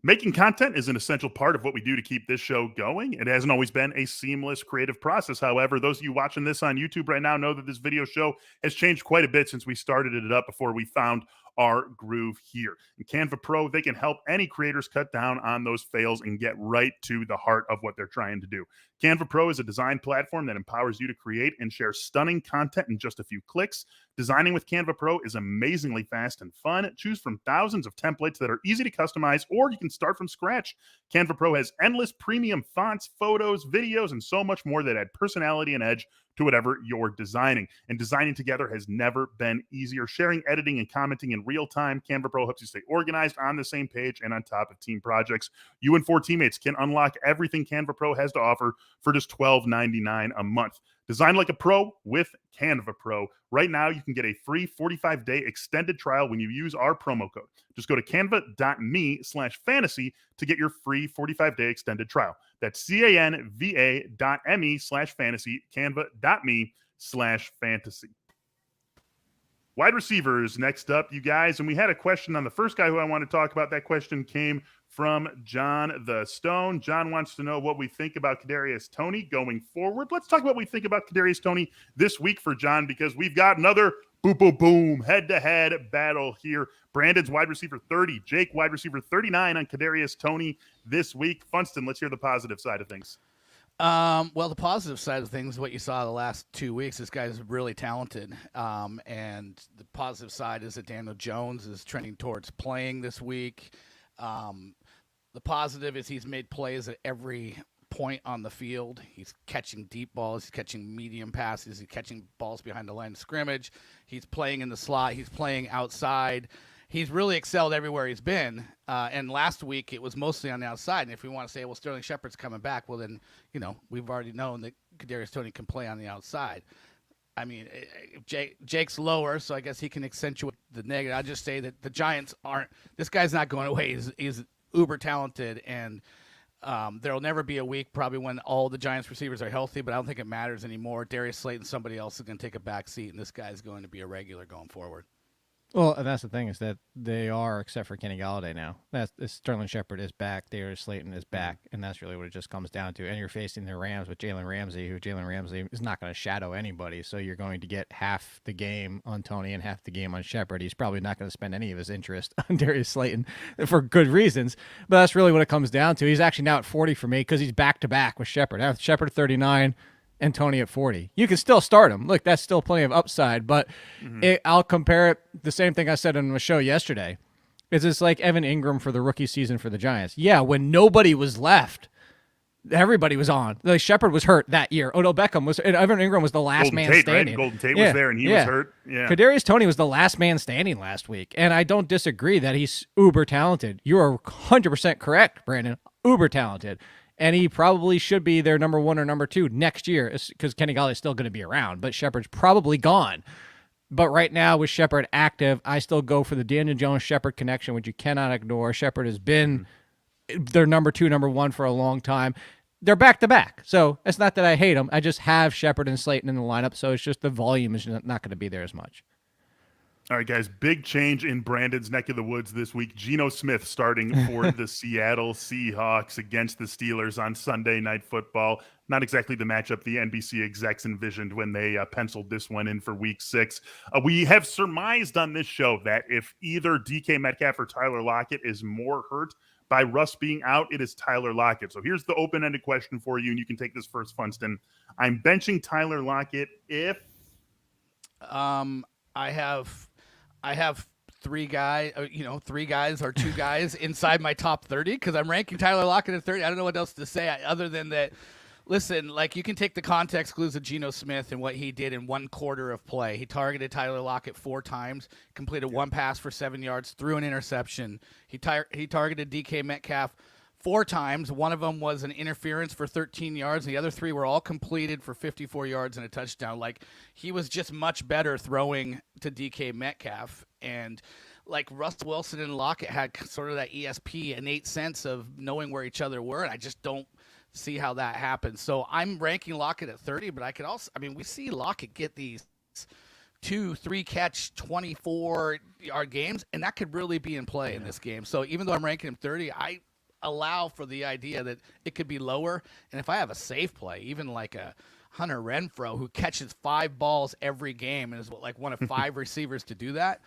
Making content is an essential part of what we do to keep this show going. It hasn't always been a seamless creative process. However, those of you watching this on YouTube right now know that this video show has changed quite a bit since we started it up before we found our groove here. In Canva Pro, they can help any creators cut down on those fails and get right to the heart of what they're trying to do. Canva Pro is a design platform that empowers you to create and share stunning content in just a few clicks. Designing with Canva Pro is amazingly fast and fun. Choose from thousands of templates that are easy to customize, or you can start from scratch. Canva Pro has endless premium fonts, photos, videos, and so much more that add personality and edge to whatever you're designing. And designing together has never been easier. Sharing, editing, and commenting in real time, Canva Pro helps you stay organized, on the same page, and on top of team projects. You and 4 teammates can unlock everything Canva Pro has to offer for just $12.99 a month. Design like a pro with Canva Pro. Right now, you can get a free 45-day extended trial when you use our promo code. Just go to canva.me/fantasy to get your free 45-day extended trial. That's canva.me/fantasy, canva.me/fantasy. Wide receivers next up, you guys. And we had a question on the first guy who I want to talk about. That question came from John the Stone. John wants to know what we think about Kadarius Toney going forward. Let's talk about what we think about Kadarius Toney this week for John, because we've got another boom head-to-head battle here. Brandon's wide receiver 30, Jake wide receiver 39 on Kadarius Toney this week. Funston, let's hear the positive side of things. Well, the positive side of things, what you saw the last 2 weeks, this guy's really talented. And the positive side is that Daniel Jones is trending towards playing this week. The positive is he's made plays at every point on the field. He's catching deep balls. He's catching medium passes. He's catching balls behind the line of scrimmage. He's playing in the slot. He's playing outside. He's really excelled everywhere he's been. And last week it was mostly on the outside. And if we want to say, well, Sterling Shepard's coming back, well then, we've already known that Darius Tony can play on the outside. I mean, Jake's lower, so I guess he can accentuate the negative. I'll just say that the Giants aren't. This guy's not going away. He's uber talented, and there'll never be a week probably when all the Giants receivers are healthy, but I don't think it matters anymore. Darius Slayton, somebody else is going to take a back seat, and this guy's going to be a regular going forward. Well, and that's the thing is that they are, except for Kenny Galladay now. Sterling Shepard is back. Darius Slayton is back, and that's really what it just comes down to. And you're facing the Rams with Jalen Ramsey, who Jalen Ramsey is not going to shadow anybody. So you're going to get half the game on Tony and half the game on Shepard. He's probably not going to spend any of his interest on Darius Slayton for good reasons. But that's really what it comes down to. He's actually now at 40 for me because he's back-to-back with Shepard. I have Shepard at 39. And Tony at 40. You can still start him. Look, that's still plenty of upside, but I'll compare it. The same thing I said on the show yesterday is it's like Evan Ingram for the rookie season for the Giants. Yeah, when nobody was left, everybody was on. Like Shepard was hurt that year. Odell Beckham was, and Evan Ingram was the last man standing. Right? Golden Tate was there, and he was hurt. Yeah. Kadarius Toney was the last man standing last week, and I don't disagree that he's uber talented. You are 100% correct, Brandon. Uber talented. And he probably should be their number one or number two next year because Kenny Galladay is still going to be around, but Shepard's probably gone. But right now, with Shepard active, I still go for the Daniel Jones-Shepard connection, which you cannot ignore. Shepard has been their number two, number one for a long time. They're back-to-back. So it's not that I hate them. I just have Shepard and Slayton in the lineup, so it's just the volume is not going to be there as much. All right, guys, big change in Brandon's neck of the woods this week. Geno Smith starting for the Seattle Seahawks against the Steelers on Sunday Night Football. Not exactly the matchup the NBC execs envisioned when they penciled this one in for Week 6. We have surmised on this show that if either DK Metcalf or Tyler Lockett is more hurt by Russ being out, it is Tyler Lockett. So here's the open-ended question for you, and you can take this first, Funston. I'm benching Tyler Lockett if... I have three guys or two guys inside my top 30 because I'm ranking Tyler Lockett at 30. I don't know what else to say other than that. Listen, like you can take the context clues of Geno Smith and what he did in one quarter of play. He targeted Tyler Lockett 4 times, completed one pass for 7 yards, threw an interception. He targeted DK Metcalf 4 times. One of them was an interference for 13 yards. And the other 3 were all completed for 54 yards and a touchdown. Like, he was just much better throwing to DK Metcalf. And, like, Russ Wilson and Lockett had sort of that ESP innate sense of knowing where each other were. And I just don't see how that happens. So I'm ranking Lockett at 30, but I could also – I mean, we see Lockett get these 2-3 catch 24-yard games, and that could really be in play in this game. So even though I'm ranking him 30, I – allow for the idea that it could be lower. And if I have a safe play, even like a Hunter Renfrow who catches 5 balls every game and is like one of 5 receivers to do that,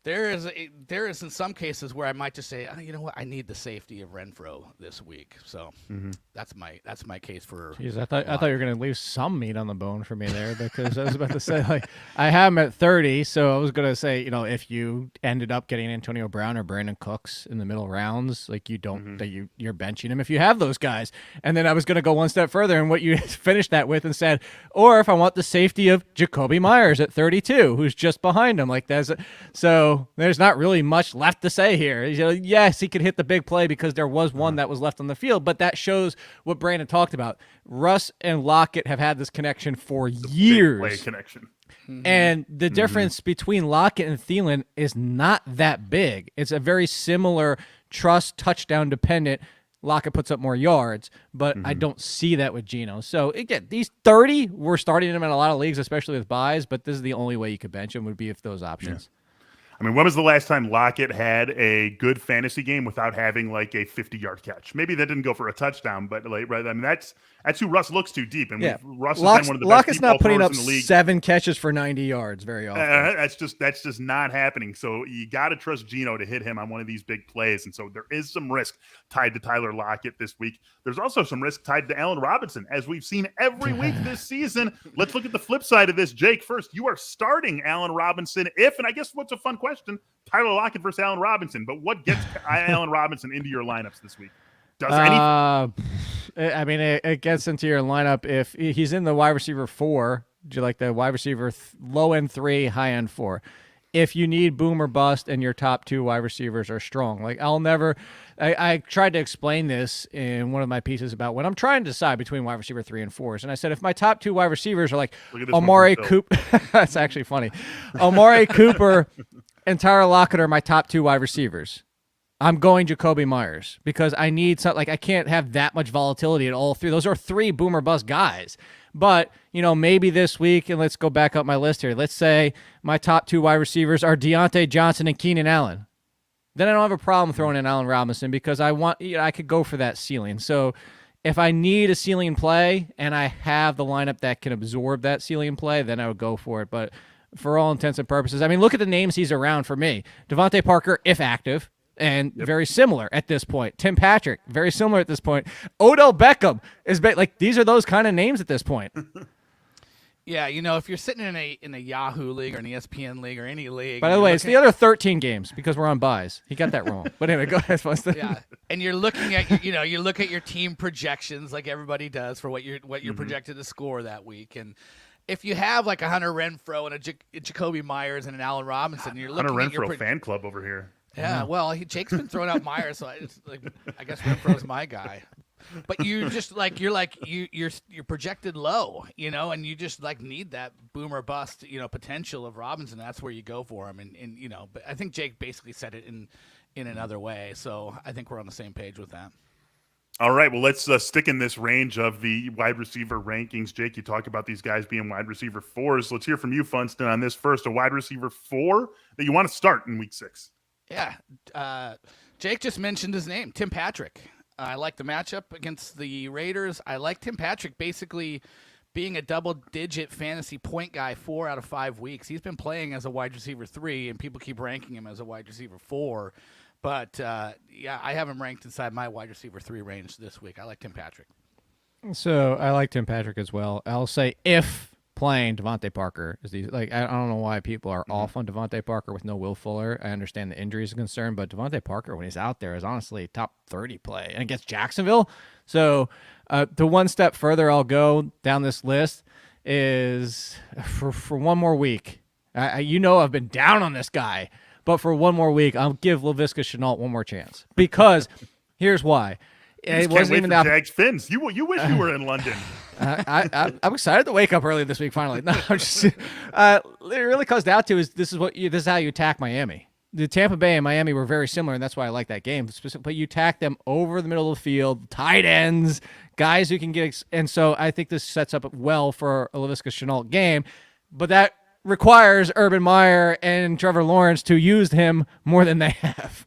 there is in some cases where I might just say, oh, you know what, I need the safety of Renfrow this week. So that's my case for. Jeez, I thought you were going to leave some meat on the bone for me there because I was about to say like I have him at 30, so I was going to say if you ended up getting Antonio Brown or Brandon Cooks in the middle rounds, like you don't that you're benching him if you have those guys, and then I was going to go one step further and what you finished that with and said, or if I want the safety of Jacoby Myers at 32, who's just behind him, like that's so. There's not really much left to say here. Yes, he could hit the big play because there was one that was left on the field, but that shows what Brandon talked about. Russ and Lockett have had this connection for years. Big play connection. And the difference between Lockett and Thielen is not that big. It's a very similar trust touchdown dependent. Lockett puts up more yards, but I don't see that with Geno. So again, these 30, we're starting them in a lot of leagues, especially with buys, but this is the only way you could bench him would be if those options. Yeah. I mean, when was the last time Lockett had a good fantasy game without having like a 50-yard catch? Maybe that didn't go for a touchdown, but like, right? I mean, That's who Russ looks too deep. And Yeah, Russ has been one of the best Lockett's deep not ball putting throwers up in the league. 7 catches for 90 yards very often. That's just not happening. So you got to trust Geno to hit him on one of these big plays. And so there is some risk tied to Tyler Lockett this week. There's also some risk tied to Allen Robinson, as we've seen every week this season. Let's look at the flip side of this. Jake, first, you are starting Allen Robinson and I guess what's a fun question, Tyler Lockett versus Allen Robinson. But what gets Allen Robinson into your lineups this week? Does anything? I mean, it gets into your lineup if he's in the wide receiver 4. Do you like the wide receiver low end 3, high end 4? If you need boom or bust and your top 2 wide receivers are strong, like I tried to explain this in one of my pieces about when I'm trying to decide between wide receiver 3 and 4s, and I said if my top 2 wide receivers are like Amari Cooper, that's actually funny. Amari Cooper and Tyler Lockett are my top 2 wide receivers. I'm going Jacoby Myers because I need something. Like I can't have that much volatility at all 3. Those are 3 boom or bust guys. But, maybe this week, and let's go back up my list here. Let's say my top 2 wide receivers are Deontay Johnson and Keenan Allen. Then I don't have a problem throwing in Allen Robinson because I could go for that ceiling. So if I need a ceiling play and I have the lineup that can absorb that ceiling play, then I would go for it. But for all intents and purposes, I mean, look at the names he's around for me. Devontae Parker, if active. And very similar at this point. Tim Patrick, very similar at this point. Odell Beckham is these are those kind of names at this point. Yeah, if you're sitting in a Yahoo league or an ESPN league or any league. By the way, it's the other 13 games because we're on buys. He got that wrong. But anyway, go ahead, Funston. Yeah, and you're looking at you look at your team projections like everybody does for what you're projected to score that week, and if you have like a Hunter Renfrow and a Jacoby Myers and an Allen Robinson, you're looking Hunter at your Renfrow fan club over here. Yeah, well, Jake's been throwing out Myers, so I guess Renfro's my guy. But you just you're projected low, and you just need that boom or bust, potential of Robinson. That's where you go for him, and But I think Jake basically said it in another way, so I think we're on the same page with that. All right, well, let's stick in this range of the wide receiver rankings. Jake, you talk about these guys being wide receiver 4s. Let's hear from you, Funston, on this first. A wide receiver 4 that you want to start in week 6. Yeah, Jake just mentioned his name, Tim Patrick. I like the matchup against the Raiders. I like Tim Patrick basically being a double-digit fantasy point guy 4 out of 5 weeks. He's been playing as a wide receiver 3, and people keep ranking him as a wide receiver 4. But, I have him ranked inside my wide receiver 3 range this week. I like Tim Patrick. So I like Tim Patrick as well. I'll say if playing Devontae Parker is I don't know why people are off on Devontae Parker with no Will Fuller. I understand the injury is a concern, but Devontae Parker when he's out there is honestly top 30 play and against Jacksonville. So the one step further I'll go down this list is for one more week. I've been down on this guy, but for one more week I'll give Laviska Shenault one more chance because here's why. It wasn't even that. Jags Fins. You wish you were in London. I'm excited to wake up early this week. Finally, no, I'm just. It really comes down to this is how you attack Miami. The Tampa Bay and Miami were very similar, and that's why I like that game. But you attack them over the middle of the field, tight ends, guys who can get. And so I think this sets up well for a Laviska Shenault game, but that requires Urban Meyer and Trevor Lawrence to use him more than they have.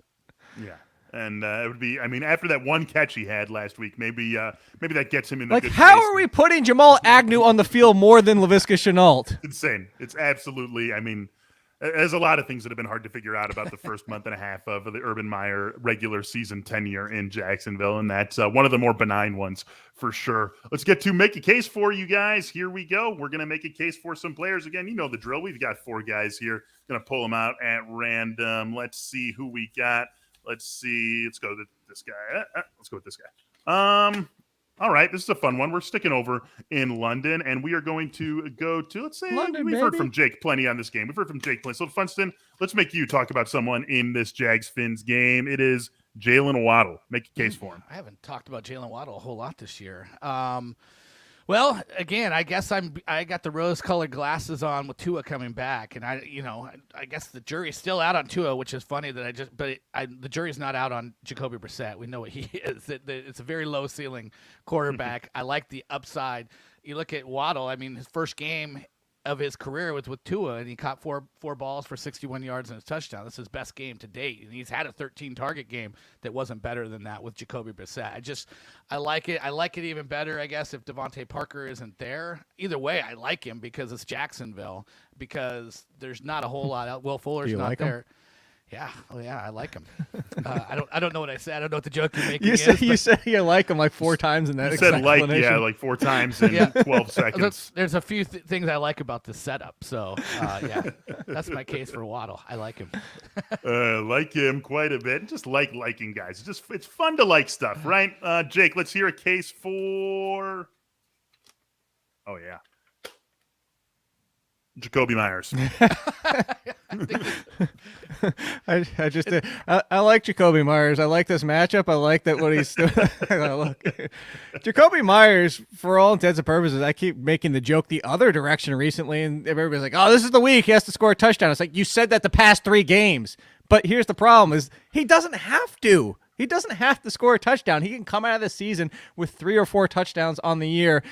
Yeah. And it would be, after that one catch he had last week, maybe that gets him in the good how place. are we putting Jamal Agnew on the field more than Laviska Shenault? It's insane. It's absolutely, there's a lot of things that have been hard to figure out about the first month and a half of the Urban Meyer regular season tenure in Jacksonville, and that's one of the more benign ones for sure. Let's get to make a case for you guys. Here we go. We're going to make a case for some players. Again, you know the drill. We've got 4 guys here. Going to pull them out at random. Let's see who we got. Let's see. Let's go with this guy. Let's go with this guy. All right. This is a fun one. We're sticking over in London, and we are going to go to, let's say, London, we've heard from Jake plenty on this game. We've heard from Jake plenty. So, Funston, let's make you talk about someone in this Jags-Fins game. It is Jaylen Waddle. Make a case for him. I haven't talked about Jaylen Waddle a whole lot this year. Well, again, I guess I got the rose-colored glasses on with Tua coming back, and I guess the jury's still out on Tua, which is funny that the jury's not out on Jacoby Brissett. We know what he is. It's a very low ceiling quarterback. I like the upside. You look at Waddle. His first game of his career was with Tua, and he caught four balls for 61 yards and a touchdown. That's his best game to date, and he's had a 13-target game that wasn't better than that with Jacoby Brissett. I like it. I like it even better, I guess, if Devontae Parker isn't there. Either way, I like him because it's Jacksonville, because there's not a whole lot out. Will Fuller's not there. Him? Yeah, I like him. I don't know what I said. I don't know what the joke you're making is. You said you like him like 4 times in that. You said like 4 times in 12 seconds. There's a few things I like about the setup. So that's my case for Waddle. I like him. Like him quite a bit. Just liking guys. It's fun to like stuff, right? Jake, let's hear a case for. Oh yeah. Jacoby Myers. I just did. I like Jacoby Myers. I like this matchup. I like that what he's doing. Look, Jacoby Myers, for all intents and purposes, I keep making the joke the other direction recently, and everybody's like, "Oh, this is the week he has to score a touchdown." It's like, you said that the past 3 games, but here's the problem: is he doesn't have to. He doesn't have to score a touchdown. He can come out of the season with 3 or 4 touchdowns on the year.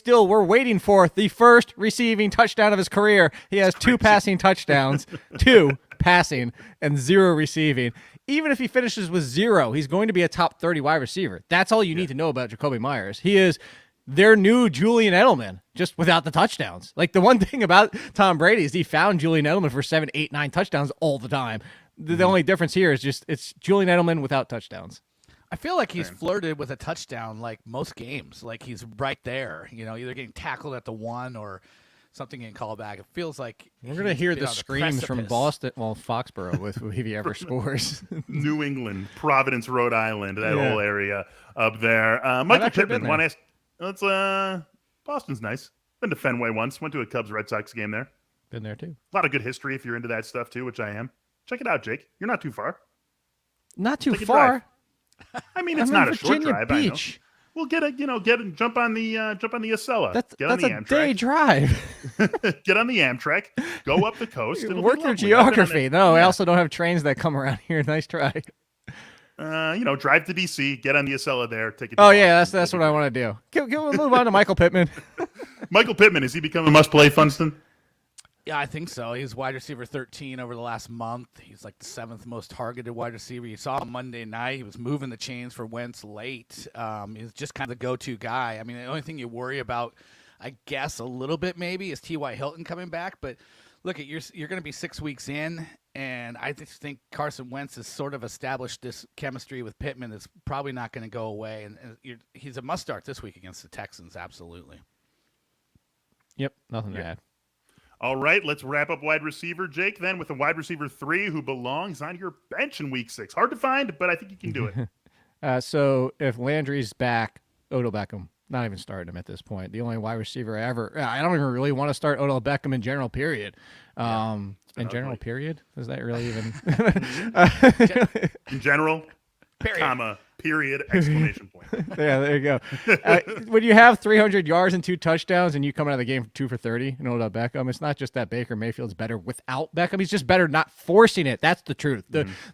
We're waiting for the first receiving touchdown of his career. He has 2 passing touchdowns, 2 passing, and 0 receiving. Even if he finishes with 0, he's going to be a top 30 wide receiver. That's all you need to know about Jacoby Myers. He is their new Julian Edelman, just without the touchdowns. Like, the one thing about Tom Brady is he found Julian Edelman for 7, 8, 9 touchdowns all the time. The only difference here is just it's Julian Edelman without touchdowns. I feel like he's flirted with a touchdown like most games. Like, he's right there, either getting tackled at the 1 or something getting called back. It feels like we're going to hear the screams from Boston, Foxborough, if he ever scores. New England, Providence, Rhode Island, that whole area up there. Michael Pittman, Boston's nice. Been to Fenway once. Went to a Cubs-Red Sox game there. Been there, too. A lot of good history if you're into that stuff, too, which I am. Check it out, Jake. You're not too far. Not too far. I mean, it's not a short drive. Beach. I know. Well, jump on the Acela. That's on the a Amtrak. Day drive. Get on the Amtrak. Go up the coast. Work your geography. No, I also don't have trains that come around here. Nice try. Drive to DC. Get on the Acela there. Take it. Oh yeah, that's what I want to do. Can we move on to Michael Pittman? Michael Pittman, has he become a must-play, Funston? Yeah, I think so. He's wide receiver 13 over the last month. He's like the 7th most targeted wide receiver. You saw him Monday night. He was moving the chains for Wentz late. He's just kind of the go-to guy. I mean, the only thing you worry about, I guess, a little bit maybe is T.Y. Hilton coming back. But look, you're going to be 6 weeks in, and I just think Carson Wentz has sort of established this chemistry with Pittman that's probably not going to go away. And he's a must-start this week against the Texans, absolutely. Yep, nothing to add. All right, let's wrap up wide receiver, Jake, then with a wide receiver 3 who belongs on your bench in week 6. Hard to find, but I think you can do it. So if Landry's back, Odell Beckham, not even starting him at this point. The only wide receiver I don't even really want to start Odell Beckham in general, period. In general, period? Is that really even? In general, period. Comma, period, exclamation point. Yeah, there you go. When you have 300 yards and 2 touchdowns and you come out of the game 2 for 30 and Odell Beckham, it's not just that Baker Mayfield's better without Beckham. He's just better not forcing it. That's the truth.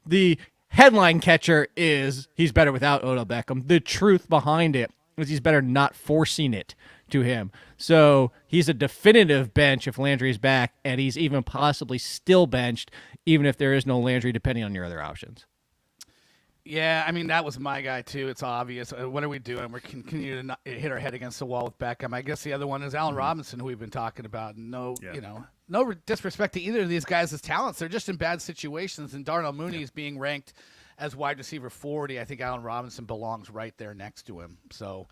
The headline catcher is he's better without Odell Beckham. The truth behind it is he's better not forcing it to him. So he's a definitive bench if Landry's back, and he's even possibly still benched even if there is no Landry, depending on your other options. Yeah, I mean, that was my guy, too. It's obvious. What are we doing? We're continuing to hit our head against the wall with Beckham. I guess the other one is Allen Robinson, who we've been talking about. No disrespect to either of these guys' talents. They're just in bad situations, and Darnell Mooney is being ranked as wide receiver 40. I think Allen Robinson belongs right there next to him. So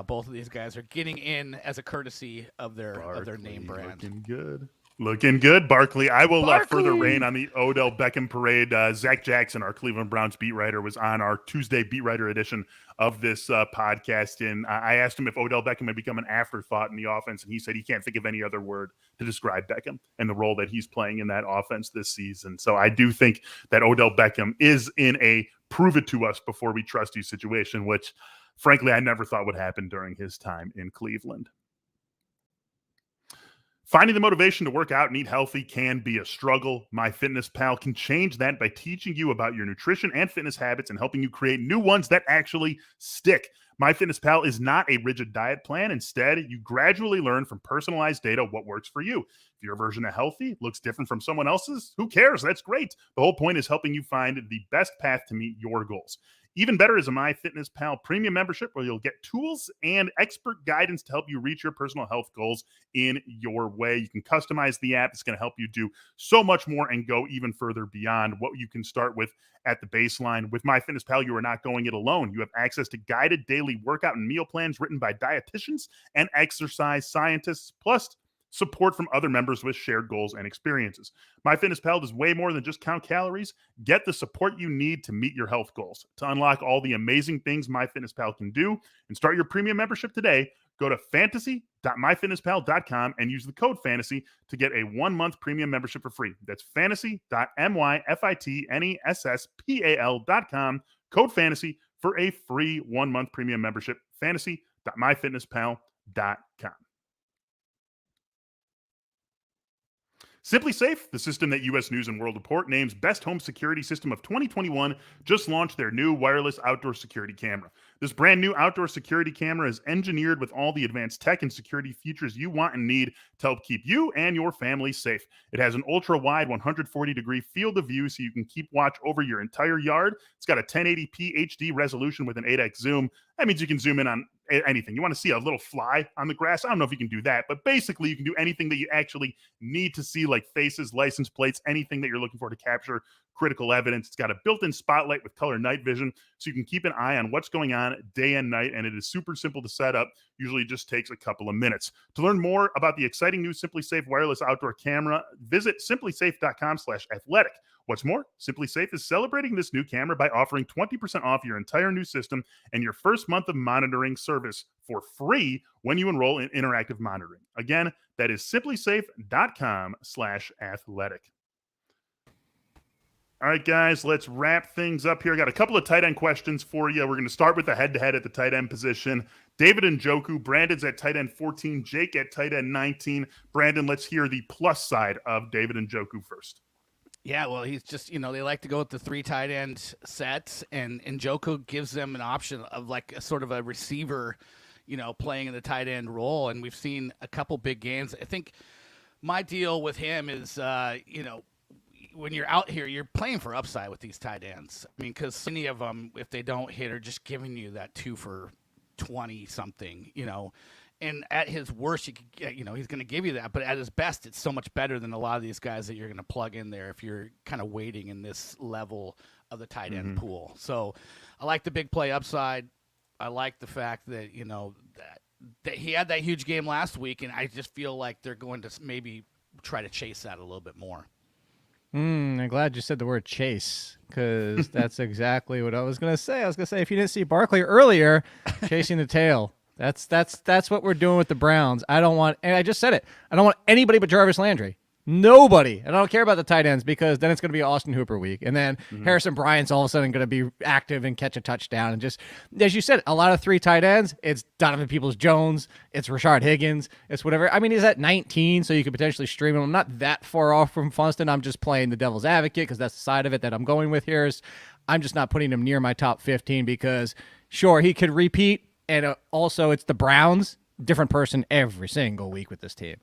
both of these guys are getting in as a courtesy of their name brand. Looking good, Barkley. I will further rain on the Odell Beckham parade. Zach Jackson, our Cleveland Browns beat writer, was on our Tuesday beat writer edition of this podcast. And I asked him if Odell Beckham had become an afterthought in the offense, and he said he can't think of any other word to describe Beckham and the role that he's playing in that offense this season. So I do think that Odell Beckham is in a prove it to us before we trust you situation, which, frankly, I never thought would happen during his time in Cleveland. Finding the motivation to work out and eat healthy can be a struggle. MyFitnessPal can change that by teaching you about your nutrition and fitness habits and helping you create new ones that actually stick. MyFitnessPal is not a rigid diet plan. Instead, you gradually learn from personalized data what works for you. If your version of healthy looks different from someone else's, who cares? That's great. The whole point is helping you find the best path to meet your goals. Even better is a MyFitnessPal premium membership where you'll get tools and expert guidance to help you reach your personal health goals in your way. You can customize the app. It's going to help you do so much more and go even further beyond what you can start with at the baseline. With MyFitnessPal, you are not going it alone. You have access to guided daily workout and meal plans written by dietitians and exercise scientists, plus support from other members with shared goals and experiences. MyFitnessPal does way more than just count calories. Get the support you need to meet your health goals. To unlock all the amazing things MyFitnessPal can do and start your premium membership today, go to fantasy.myfitnesspal.com and use the code FANTASY to get a 1-month premium membership for free. That's fantasy.myfitnesspal.com, code FANTASY for a free 1-month premium membership. Fantasy.myfitnesspal.com. Simply Safe, the system that U.S. News and World Report names Best Home Security System of 2021, just launched their new wireless outdoor security camera. This brand new outdoor security camera is engineered with all the advanced tech and security features you want and need to help keep you and your family safe. It has an ultra-wide 140-degree field of view so you can keep watch over your entire yard. It's got a 1080p HD resolution with an 8x zoom. That means you can zoom in on anything. You want to see a little fly on the grass? I don't know if you can do that, but basically you can do anything that you actually need to see, like faces, license plates, anything that you're looking for to capture critical evidence. It's got a built-in spotlight with color night vision, so you can keep an eye on what's going on day and night, and it is super simple to set up. Usually just takes a couple of minutes. To learn more about the exciting new Simply Safe wireless outdoor camera, visit simplysafe.com/athletic. What's more, Simply Safe is celebrating this new camera by offering 20% off your entire new system and your first month of monitoring service for free when you enroll in interactive monitoring. Again, that is simplysafe.com/athletic. All right, guys, let's wrap things up here. I got a couple of tight end questions for you. We're going to start with the head-to-head at the tight end position. David Njoku, Brandon's at tight end 14, Jake at tight end 19. Brandon, let's hear the plus side of David Njoku first. Yeah, well, he's just, they like to go with the 3 tight end sets, and Njoku gives them an option of like a sort of a receiver, playing in the tight end role. And we've seen a couple big games. I think my deal with him is, when you're out here, you're playing for upside with these tight ends. I mean, because many of them, if they don't hit, are just giving you that 2 for 20 something, And at his worst, he's going to give you that. But at his best, it's so much better than a lot of these guys that you're going to plug in there if you're kind of waiting in this level of the tight end pool. So I like the big play upside. I like the fact that, that he had that huge game last week, and I just feel like they're going to maybe try to chase that a little bit more. I'm glad you said the word chase, because that's exactly what I was going to say. I was going to say, if you didn't see Barkley earlier, chasing the tail. That's what we're doing with the Browns. I don't want, and I just said it, I don't want anybody but Jarvis Landry. Nobody. And I don't care about the tight ends, because then it's going to be Austin Hooper week. And then Harrison Bryant's all of a sudden going to be active and catch a touchdown. And just, as you said, a lot of 3 tight ends. It's Donovan Peoples-Jones. It's Rashard Higgins. It's whatever. I mean, he's at 19, so you could potentially stream him. I'm not that far off from Funston. I'm just playing the devil's advocate, because that's the side of it that I'm going with here. Is I'm just not putting him near my top 15, because, sure, he could repeat. And also, it's the Browns, different person every single week with this team.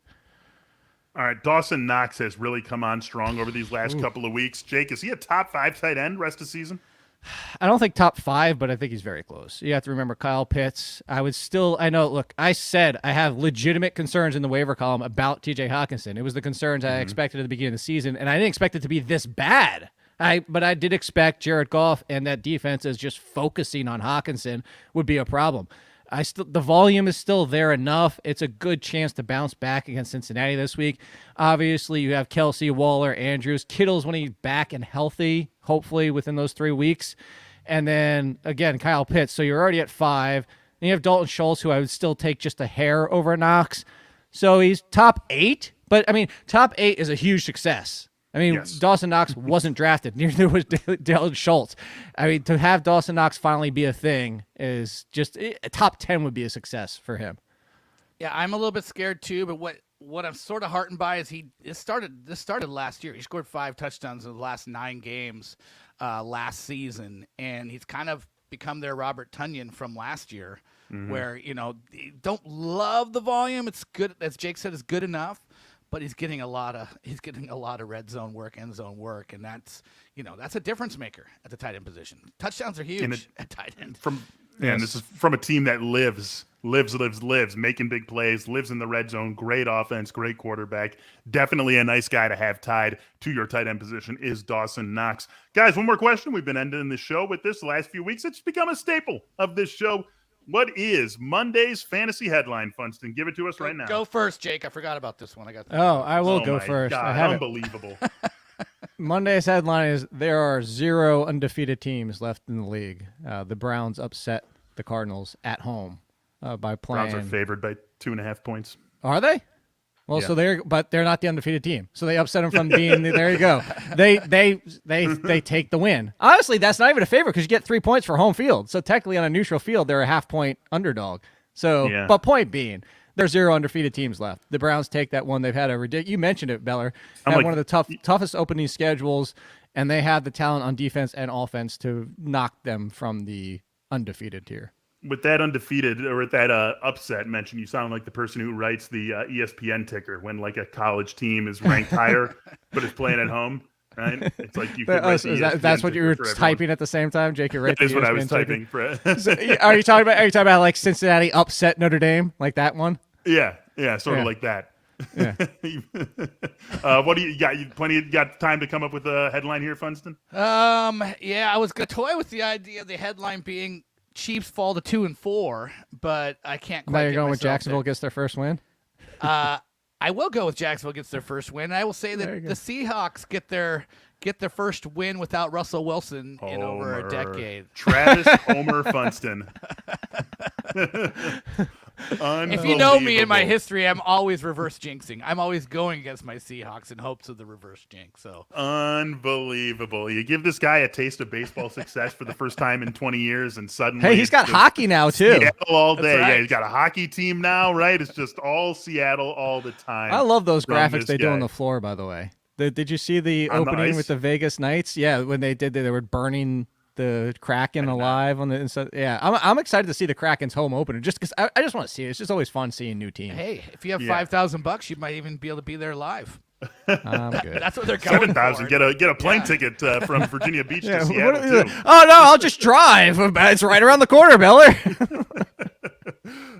All right, Dawson Knox has really come on strong over these last couple of weeks. Jake, is he a top 5 tight end rest of the season? I don't think top 5, but I think he's very close. You have to remember Kyle Pitts. Look, I said I have legitimate concerns in the waiver column about TJ Hawkinson. It was the concerns I expected at the beginning of the season, and I didn't expect it to be this bad. But I did expect Jared Goff and that defense as just focusing on Hawkinson would be a problem. The volume is still there enough. It's a good chance to bounce back against Cincinnati this week. Obviously, you have Kelsey, Waller, Andrews. Kittle's when he's back and healthy, hopefully within those 3 weeks. And then, again, Kyle Pitts. So you're already at 5. Then you have Dalton Schultz, who I would still take just a hair over Knox. So he's top 8. But, I mean, top 8 is a huge success. I mean, yes. Dawson Knox wasn't drafted. Neither was Dalton Schultz. I mean, to have Dawson Knox finally be a thing is just a top 10 would be a success for him. Yeah, I'm a little bit scared too, but what I'm sort of heartened by is this started last year. He scored 5 touchdowns in the last 9 games last season, and he's kind of become their Robert Tonyan from last year, where don't love the volume. It's good, as Jake said, it's good enough, but he's getting a lot of red zone work, end zone work, and that's a difference maker at the tight end position. Touchdowns are huge at tight end. And this is from a team that lives, making big plays, lives in the red zone, great offense, great quarterback. Definitely a nice guy to have tied to your tight end position is Dawson Knox. Guys, one more question. We've been ending the show with this the last few weeks. It's become a staple of this show. What is Monday's fantasy headline, Funston? Give it to us right now. Go first, Jake. I forgot about this one. I will go first. God, I have unbelievable. Monday's headline is there are 0 undefeated teams left in the league. The Browns upset the Cardinals at home by playing. Browns are favored by 2.5 points. Are they? Well, Yeah. so they're not the undefeated team. So they upset them from being there you go. They take the win. Honestly, that's not even a favor because you get 3 points for home field. So technically on a neutral field, they're a half-point underdog. So, Yeah. But point being, there's 0 undefeated teams left. The Browns take that one. They've had a ridiculous. You mentioned it, Beller. Had one of the toughest opening schedules, and they have the talent on defense and offense to knock them from the undefeated tier. With that undefeated or with that upset mention, you sound like the person who writes the ESPN ticker when like a college team is ranked higher but is playing at home. Right? It's like you could write the ESPN that's what you were ticker for typing at the same time, Jake. You're right. That is what I was typing. So, are you talking about like Cincinnati upset Notre Dame, like that one? Yeah, sort of like that. Yeah. What do you got? You got time to come up with a headline here, Funston? Yeah, I was gonna toy with the idea of the headline being Chiefs fall to 2-4, but I can't quite. Now you're get going with myself Jacksonville gets their first win. I will go with Jacksonville gets their first win. I will say that the Seahawks get their first win without Russell Wilson in over a decade. Travis Homer Funston. If you know me in my history, I'm always reverse jinxing. I'm always going against my Seahawks in hopes of the reverse jinx. So unbelievable. You give this guy a taste of baseball success for the first time in 20 years, and suddenly he's got hockey now too. Seattle all day. Right. Yeah, he's got a hockey team now, right? It's just all Seattle all the time. I love those from graphics this they do on guy. the floor, by the way. Did you see the On the opening ice? with the Vegas Knights? Yeah, when they were burning the Kraken alive on the inside. Yeah, I'm excited to see the Kraken's home opener just because I just want to see it. It's just always fun seeing new teams. hey, if you have $5,000, you might even be able to be there live. I'm good. That's what they're going 7,000. for. Get a plane ticket from Virginia Beach Yeah, to Seattle too. oh no, I'll just drive. It's right around the corner, Beller.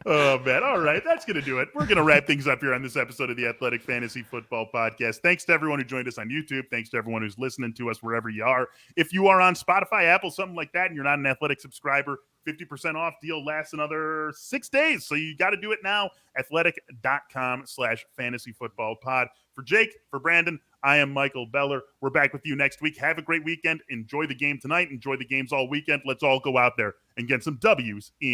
Oh, man. All right. That's going to do it. We're going to wrap things up here on this episode of the Athletic Fantasy Football Podcast. Thanks to everyone who joined us on YouTube. Thanks to everyone who's listening to us wherever you are. If you are on Spotify, Apple, something like that, and you're not an Athletic subscriber, 50% off deal lasts another 6 days. So you got to do it now. Athletic.com/fantasyfootballpod. For Jake, for Brandon, I am Michael Beller. We're back with you next week. Have a great weekend. Enjoy the game tonight. Enjoy the games all weekend. Let's all go out there and get some W's in